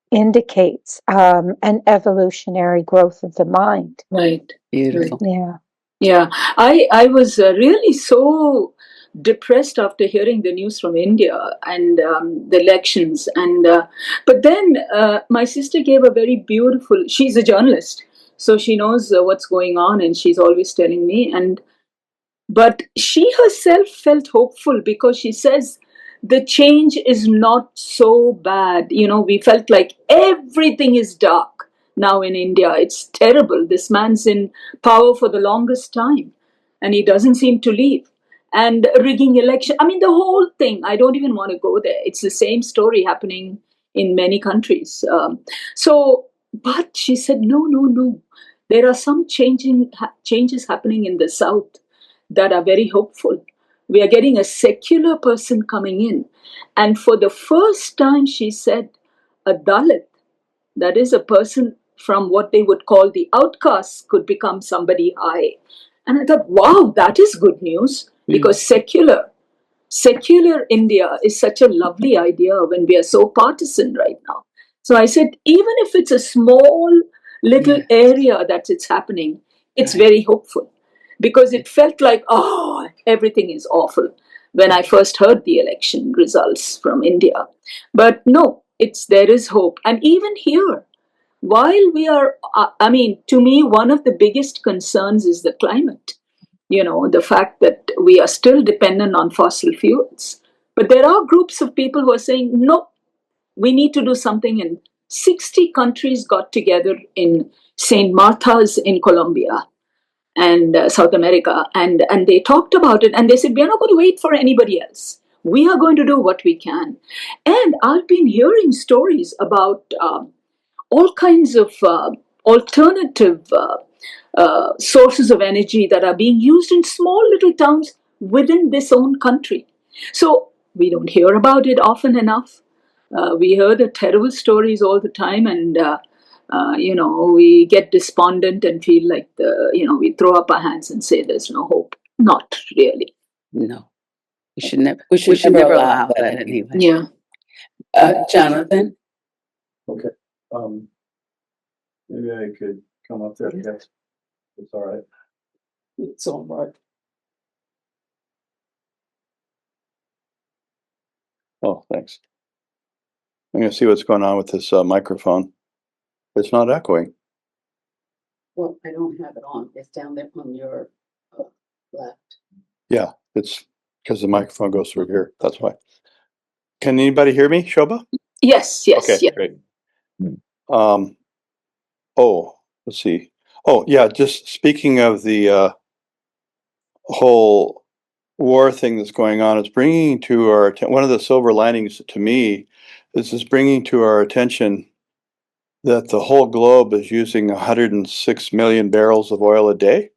Speaker 8: indicates an evolutionary growth of the mind.
Speaker 2: Right.
Speaker 1: Beautiful.
Speaker 8: Yeah.
Speaker 2: Yeah, I was really so depressed after hearing the news from India and the elections, and but then my sister gave a very beautiful. She's a journalist, so she knows what's going on, and she's always telling me. And but she herself felt hopeful because she says the change is not so bad. We felt like everything is dark now in India. It's terrible. This man's in power for the longest time and he doesn't seem to leave. And rigging election. I mean, the whole thing, I don't even want to go there. It's the same story happening in many countries. But she said, no, no, no. There are some changes happening in the South that are very hopeful. We are getting a secular person coming in. And for the first time, she said, a Dalit, that is a person from what they would call the outcasts, could become somebody high. And I thought, wow, that is good news, because secular India is such a lovely idea when we are so partisan right now. So I said, even if it's a small little area that it's happening, it's very hopeful, because it felt like, oh, everything is awful when I first heard the election results from India. But no, there is hope. And even here, while we are, to me, one of the biggest concerns is the climate. The fact that we are still dependent on fossil fuels. But there are groups of people who are saying, no, we need to do something. And 60 countries got together in St. Martha's in Colombia and South America, and they talked about it, and they said, we're not going to wait for anybody else. We are going to do what we can. And I've been hearing stories about all kinds of alternative sources of energy that are being used in small little towns within this own country. So we don't hear about it often enough. We hear the terrible stories all the time, and we get despondent and feel like we throw up our hands and say there's no hope. Not really.
Speaker 1: No, we should never allow that anyway.
Speaker 2: Yeah.
Speaker 1: Jonathan?
Speaker 9: Okay. Maybe I could come up there. Yes. It's all right.
Speaker 1: It's all right.
Speaker 9: Oh, thanks. I'm going to see what's going on with this microphone. It's not echoing.
Speaker 1: Well, I don't have it on. It's down there on your left.
Speaker 9: Yeah, it's because the microphone goes through here. That's why. Can anybody hear me, Shobha?
Speaker 2: Yes.
Speaker 9: Okay,
Speaker 2: Yes.
Speaker 9: great. Let's see. Oh, yeah, just speaking of the whole war thing that's going on, it's bringing to our one of the silver linings to me is bringing to our attention that the whole globe is using 106 million barrels of oil a day,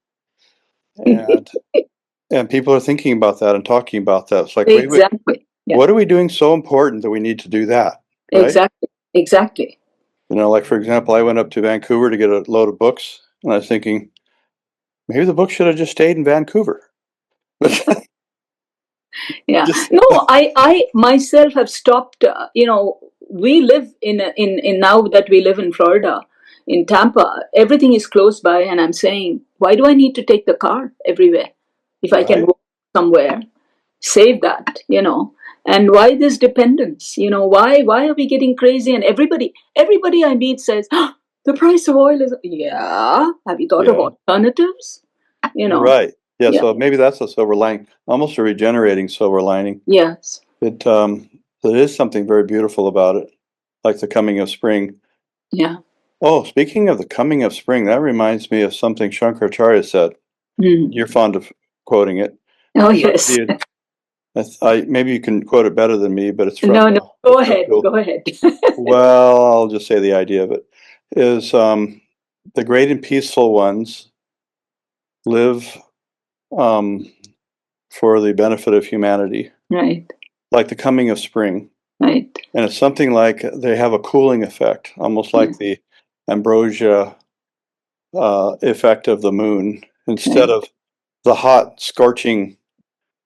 Speaker 9: and people are thinking about that and talking about that. It's like,
Speaker 2: Exactly.
Speaker 9: What are we doing so important that we need to do that? Right?
Speaker 2: Exactly.
Speaker 9: Like, for example, I went up to Vancouver to get a load of books, and I was thinking, maybe the book should have just stayed in Vancouver.
Speaker 2: Yeah. No, I myself have stopped. We live in now that we live in Florida, in Tampa. Everything is close by, and I'm saying, why do I need to take the car everywhere if I can walk somewhere? Save that, And why this dependence? Why are we getting crazy? And everybody I meet says, the price of oil is. Yeah. Have you thought of alternatives?
Speaker 9: Right. Yeah. So maybe that's a silver lining, almost a regenerating silver lining.
Speaker 2: Yes.
Speaker 9: It there is something very beautiful about it, like the coming of spring.
Speaker 2: Yeah.
Speaker 9: Oh, speaking of the coming of spring, that reminds me of something Shankaracharya said. You're fond of quoting it.
Speaker 2: Oh, yes.
Speaker 9: Maybe you can quote it better than me, but it's from
Speaker 2: No, go ahead. Go ahead.
Speaker 9: well, I'll just say the idea of it is the great and peaceful ones live for the benefit of humanity,
Speaker 2: Right.
Speaker 9: like the coming of spring.
Speaker 2: Right.
Speaker 9: And it's something like they have a cooling effect, almost like the ambrosia effect of the moon, instead
Speaker 2: Right.
Speaker 9: of the hot, scorching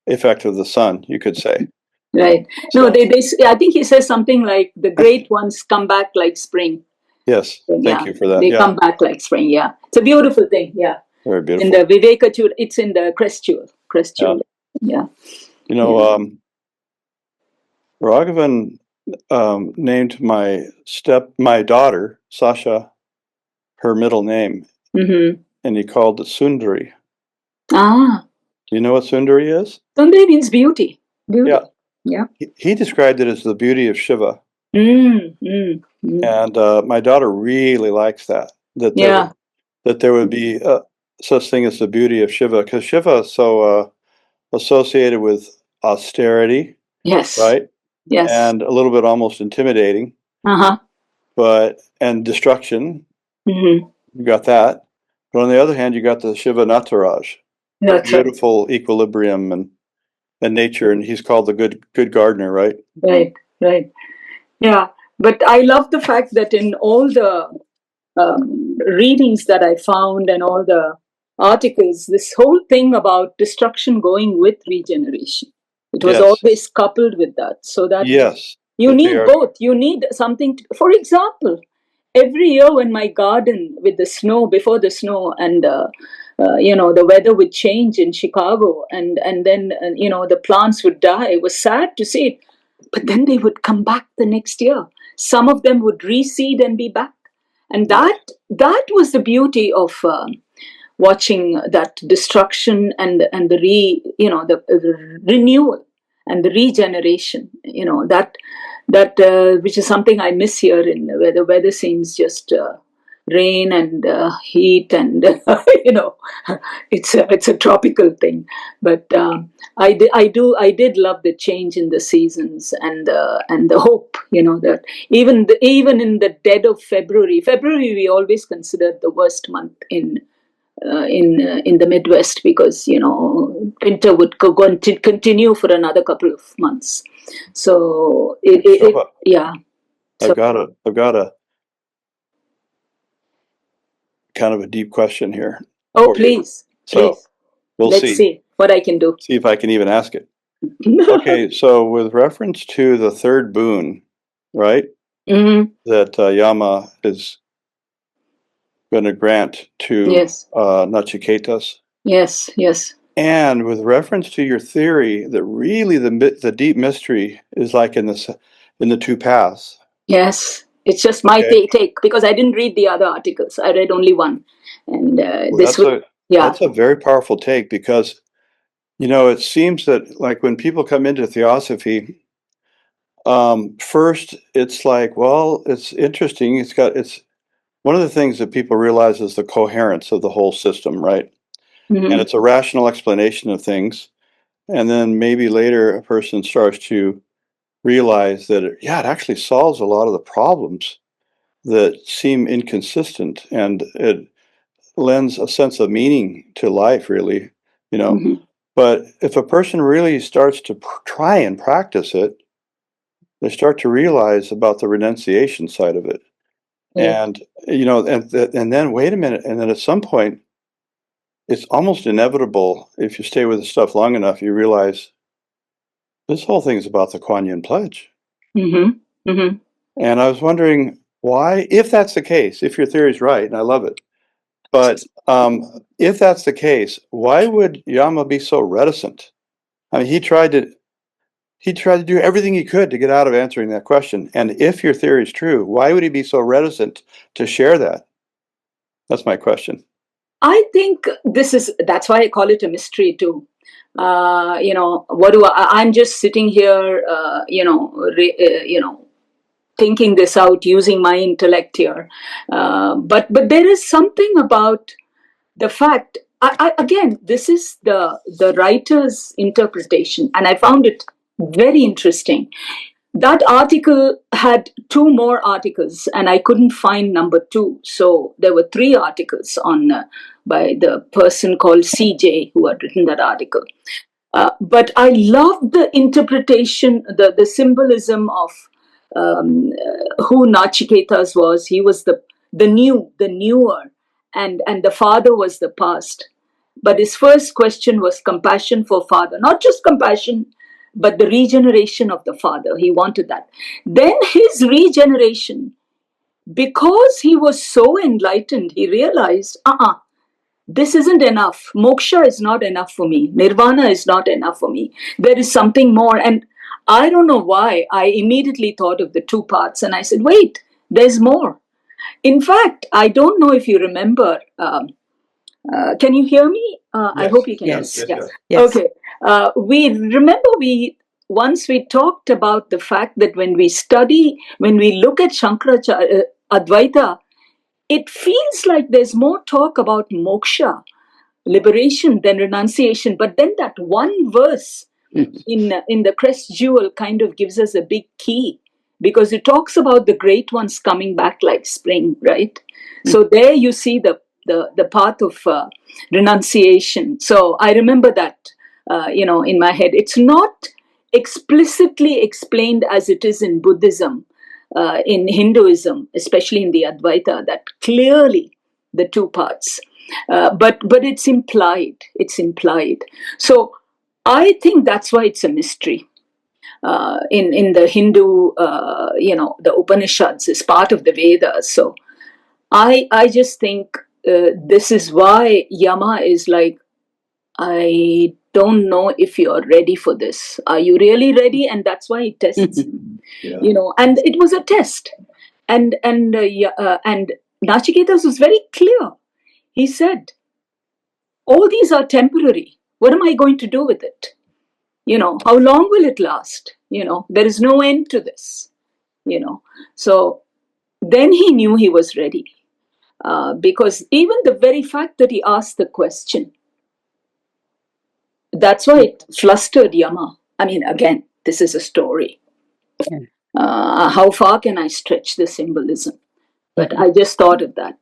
Speaker 9: effect of the sun, you could say.
Speaker 2: Right. No,
Speaker 9: So,
Speaker 2: I think he says something like the great ones come back like spring.
Speaker 9: yes, thank
Speaker 2: Yeah.
Speaker 9: you for that.
Speaker 2: They
Speaker 9: Yeah,
Speaker 2: come back like spring. Yeah. It's a beautiful thing. Yeah.
Speaker 9: very
Speaker 2: In
Speaker 9: beautiful.
Speaker 2: the Vivekatur, it's in the Cresture.
Speaker 9: Yeah.
Speaker 2: Yeah.
Speaker 9: You know, Raghavan named my daughter, Sasha, her middle name,
Speaker 2: Mm-hmm.
Speaker 9: and he called it Sundari.
Speaker 2: Ah.
Speaker 9: Do you know what Sundari is?
Speaker 2: Sundari means beauty.
Speaker 9: Yeah.
Speaker 2: Beauty. Yeah.
Speaker 9: He described it as the beauty of Shiva.
Speaker 2: Mm.
Speaker 9: And my daughter really likes that,
Speaker 2: Yeah.
Speaker 9: that there would be such thing as the beauty of Shiva, because Shiva is so associated with austerity,
Speaker 2: Yes.
Speaker 9: right?
Speaker 2: Yes.
Speaker 9: And a little bit almost intimidating,
Speaker 2: Uh-huh.
Speaker 9: and destruction.
Speaker 2: Mm-hmm.
Speaker 9: You got that. But on the other hand, you got the Shiva Nataraj,
Speaker 2: That's right.
Speaker 9: beautiful equilibrium and nature, and he's called the good gardener, right?
Speaker 2: Right. Right. Yeah. But I love the fact that in all the readings that I found and all the articles, this whole thing about destruction going with regeneration, it was
Speaker 9: Yes,
Speaker 2: always coupled with that. So that
Speaker 9: yes,
Speaker 2: you
Speaker 9: that they
Speaker 2: need
Speaker 9: are.
Speaker 2: both. You need something. For example, every year when my garden with the snow, before the snow, and the weather would change in Chicago, and then the plants would die. It was sad to see it, but then they would come back the next year. Some of them would reseed and be back, and that was the beauty of watching that destruction and the renewal and the regeneration. That which is something I miss here, in where the weather seems just rain and heat, and it's a tropical thing. But I did love the change in the seasons, and the hope, that even in the dead of February we always considered the worst month in the Midwest, because winter would go on to continue for another couple of months. So
Speaker 9: Shobha,
Speaker 2: yeah.
Speaker 9: I've got a kind of a deep question here
Speaker 2: Oh,
Speaker 9: for you.
Speaker 2: please,
Speaker 9: So we'll
Speaker 2: let's
Speaker 9: see.
Speaker 2: see what I can do.
Speaker 9: See if I can even ask it. Okay, so with reference to the third boon, right,
Speaker 2: Mm-hmm.
Speaker 9: that Yama is going to grant to
Speaker 2: Yes.
Speaker 9: Nachiketas,
Speaker 2: Yes.
Speaker 9: and with reference to your theory that really the deep mystery is like in the two paths.
Speaker 2: Yes. It's just my
Speaker 9: Okay,
Speaker 2: take, because I didn't read the other articles. I read only one, and
Speaker 9: well,
Speaker 2: this would, yeah.
Speaker 9: that's a very powerful take, because it seems that, like, when people come into theosophy, first it's like, well, it's interesting. It's one of the things that people realize is the coherence of the whole system, right? And
Speaker 2: Mm-hmm.
Speaker 9: it's a rational explanation of things. And then maybe later a person starts to realize that it actually solves a lot of the problems that seem inconsistent, and it lends a sense of meaning to life, really, you know.
Speaker 2: Mm-hmm.
Speaker 9: But if a person really starts to try and practice it, they start to realize about the renunciation side of it.
Speaker 2: Right.
Speaker 9: And, and then wait a minute. And then at some point, it's almost inevitable, if you stay with the stuff long enough, you realize this whole thing is about the Kuan Yin pledge.
Speaker 2: Mm-hmm. Mm-hmm.
Speaker 9: And I was wondering why, if that's the case, if your theory is right, and I love it, but if that's the case, why would Yama be so reticent? I mean, he tried to do everything he could to get out of answering that question. And if your theory is true, why would he be so reticent to share that? That's my question.
Speaker 2: I think that's why I call it a mystery too. What do I'm just sitting here, thinking this out using my intellect here. But there is something about the fact. Again, this is the writer's interpretation, and I found it very interesting. That article had two more articles, and I couldn't find number two. So there were three articles on by the person called CJ who had written that article. But I love the interpretation, the symbolism of who Nachiketas was. He was the newer, and the father was the past. But his first question was compassion for father, not just compassion, but the regeneration of the father. He wanted that. Then his regeneration, because he was so enlightened, he realized, this isn't enough. Moksha is not enough for me. Nirvana is not enough for me. There is something more. And I don't know why I immediately thought of the two parts. And I said, wait, there's more. In fact, I don't know if you remember. Can you hear me? I hope you can.
Speaker 1: Yes.
Speaker 2: Hear me. Yes. Okay. We once we talked about the fact that when we look at Shankaracharya, Advaita, it feels like there's more talk about moksha, liberation, than renunciation. But then that one verse in the crest jewel kind of gives us a big key, because it talks about the great ones coming back like spring, right? So there you see the path of renunciation. So I remember that, in my head. It's not explicitly explained as it is in Buddhism, in Hinduism, especially in the Advaita, that clearly the two parts. But it's implied. It's implied. So I think that's why it's a mystery. In the Hindu, the Upanishads is part of the Vedas. So I just think this is why Yama is like, I don't know if you're ready for this. Are you really ready? And that's why he tests. And it was a test. And Nachiketas was very clear. He said, all these are temporary. What am I going to do with it? How long will it last? There is no end to this. So then he knew he was ready. Because even the very fact that he asked the question, that's why it flustered Yama. I mean, again, this is a story. How far can I stretch the symbolism? But I just thought of that.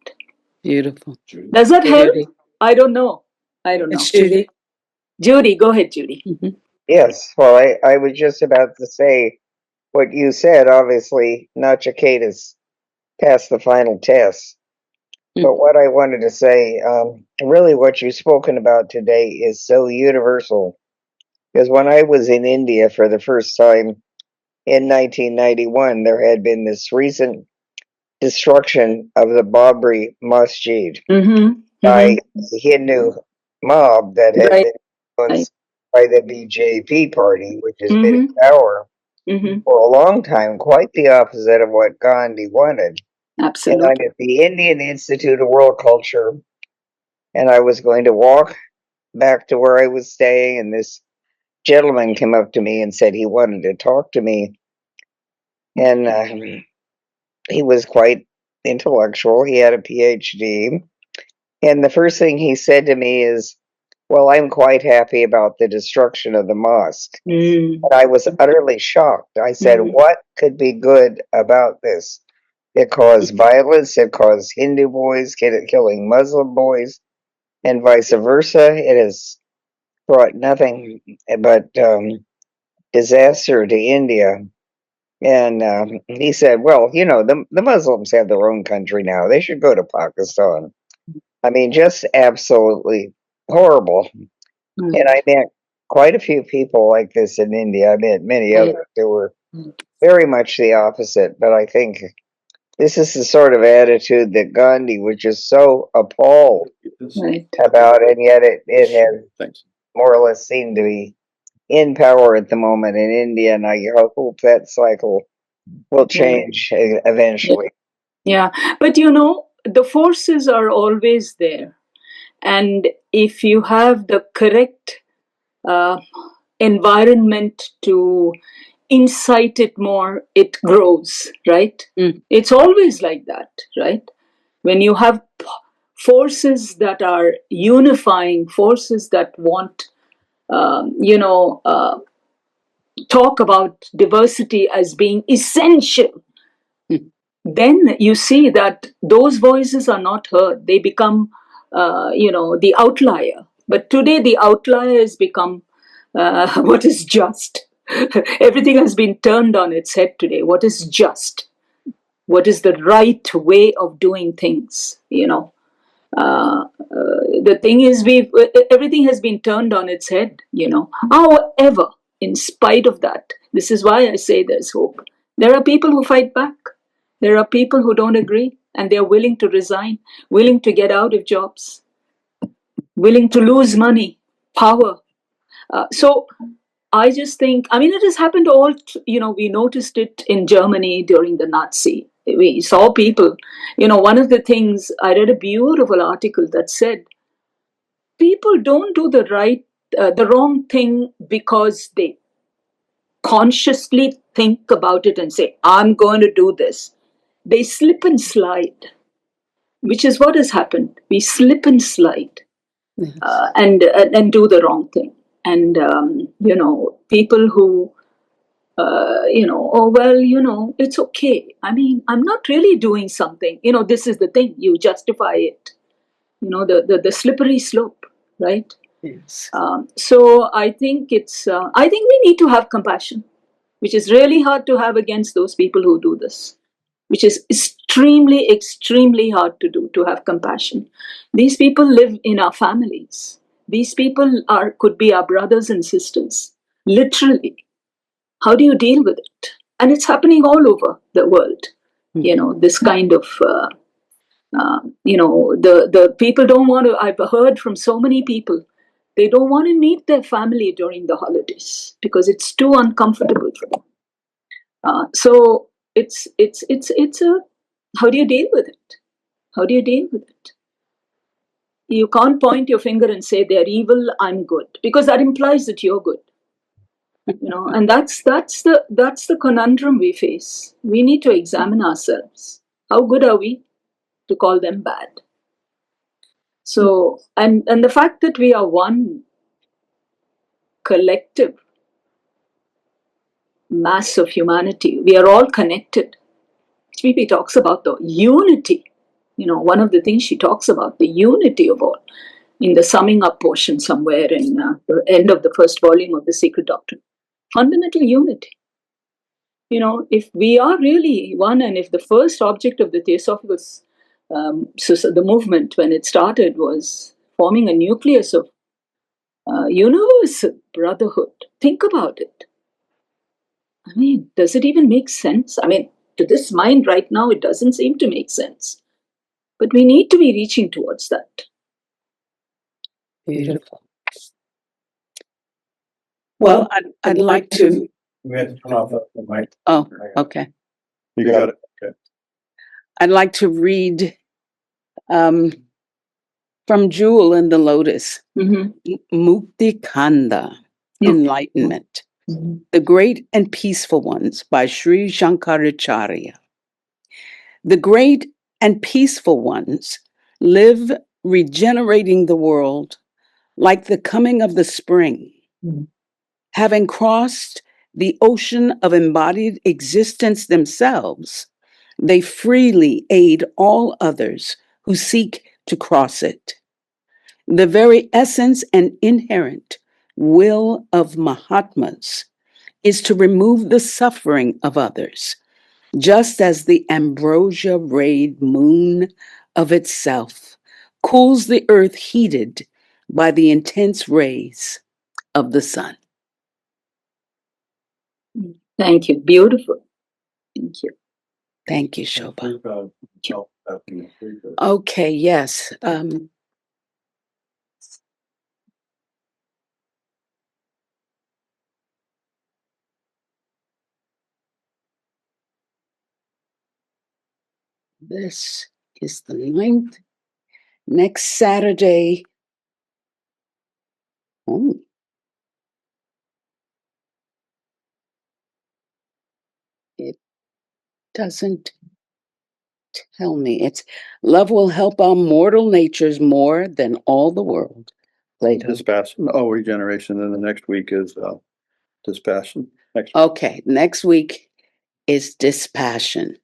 Speaker 1: Beautiful.
Speaker 2: Does that help? I don't know.
Speaker 1: It's Judy.
Speaker 2: Judy, go ahead, Judy.
Speaker 3: Yes, well, I was just about to say what you said. Obviously, Nachiketas passed the final test. But what I wanted to say, really what you've spoken about today is so universal. Because when I was in India for the first time in 1991, there had been this recent destruction of the Babri Masjid by the Hindu mob that had been influenced by the BJP party, which has been in power for a long time, quite the opposite of what Gandhi wanted.
Speaker 2: Absolutely.
Speaker 3: And I'm at the Indian Institute of World Culture, and I was going to walk back to where I was staying, and this gentleman came up to me and said he wanted to talk to me. And he was quite intellectual. He had a PhD. And the first thing he said to me is, well, I'm quite happy about the destruction of the mosque. And I was utterly shocked. I said, what could be good about this? It caused violence. It caused Hindu boys killing Muslim boys, and vice versa. It has brought nothing but disaster to India. And he said, well, the Muslims have their own country now. They should go to Pakistan. I mean, just absolutely horrible. And I met quite a few people like this in India. I met many others who were very much the opposite. But I think this is the sort of attitude that Gandhi was just so appalled about, and yet it has more or less seemed to be in power at the moment in India, and I hope that cycle will change eventually.
Speaker 2: Yeah, but the forces are always there. And if you have the correct environment to incite it more, it grows, right? It's always like that, right? When you have forces that are unifying, forces that want, talk about diversity as being essential, then you see that those voices are not heard. They become, the outlier. But today, the outlier has become what is just. Everything has been turned on its head today. What is just? What is the right way of doing things? The thing is, everything has been turned on its head. However, in spite of that, this is why I say there's hope. There are people who fight back. There are people who don't agree, and they're willing to resign, willing to get out of jobs, willing to lose money, power. So I just think, it has happened all, we noticed it in Germany during the Nazi. We saw people, one of the things, I read a beautiful article that said, people don't do the wrong thing because they consciously think about it and say, I'm going to do this. They slip and slide, which is what has happened. We slip and slide, and do the wrong thing. And, people who, oh, well, it's okay. I'm not really doing something. This is the thing. You justify it. The slippery slope, right?
Speaker 1: Yes.
Speaker 2: So I think I think we need to have compassion, which is really hard to have against those people who do this, which is extremely, extremely hard to do, to have compassion. These people live in our families. These people could be our brothers and sisters, literally. How do you deal with it? And it's happening all over the world. This kind of, the people don't want to, I've heard from so many people, they don't want to meet their family during the holidays because it's too uncomfortable for them. So it's a, how do you deal with it? How do you deal with it? You can't point your finger and say they're evil, I'm good, because that implies that you're good. And that's the conundrum we face. We need to examine ourselves. How good are we to call them bad? So, and the fact that we are one collective mass of humanity, we are all connected. HPP talks about the unity. One of the things she talks about, the unity of all, in the summing up portion somewhere in the end of the first volume of the Secret Doctrine. Fundamental unity. If we are really one, and if the first object of the Theosophical so the movement, when it started, was forming a nucleus of universal brotherhood, think about it. Does it even make sense? To this mind right now, it doesn't seem to make sense. But we need to be reaching towards that.
Speaker 1: Beautiful. Well, I'd like to.
Speaker 9: We had to turn off the mic.
Speaker 1: Oh, okay.
Speaker 9: You got it. Okay.
Speaker 1: I'd like to read from Jewel in the Lotus, Mukti Kanda, Enlightenment, The Great and Peaceful Ones by Sri Shankaracharya. The great and peaceful ones live regenerating the world like the coming of the spring. Having crossed the ocean of embodied existence themselves, they freely aid all others who seek to cross it. The very essence and inherent will of Mahatmas is to remove the suffering of others, just as the ambrosia-rayed moon of itself cools the earth heated by the intense rays of the sun.
Speaker 2: Thank you. Beautiful. Thank you.
Speaker 1: Thank you, Shobha. Okay, yes. This is the 9th. Next Saturday. Oh, doesn't tell me. It's love will help our mortal natures more than all the world. Plato.
Speaker 9: Dispassion. Oh, regeneration. Then the next week is dispassion.
Speaker 1: Okay, next week is dispassion.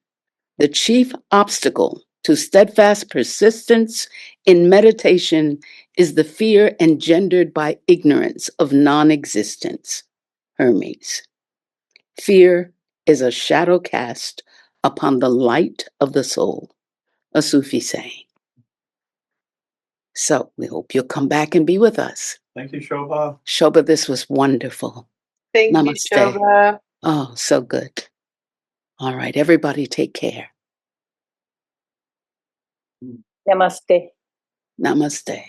Speaker 1: The chief obstacle to steadfast persistence in meditation is the fear engendered by ignorance of non-existence. Hermes. Fear is a shadow cast upon the light of the soul, a Sufi saying. So we hope you'll come back and be with us.
Speaker 9: Thank you, Shobha.
Speaker 1: Shobha, this was wonderful.
Speaker 5: Thank you,
Speaker 1: Namaste.
Speaker 5: Shobha.
Speaker 1: Oh, so good. All right, everybody take care.
Speaker 6: Namaste.
Speaker 1: Namaste.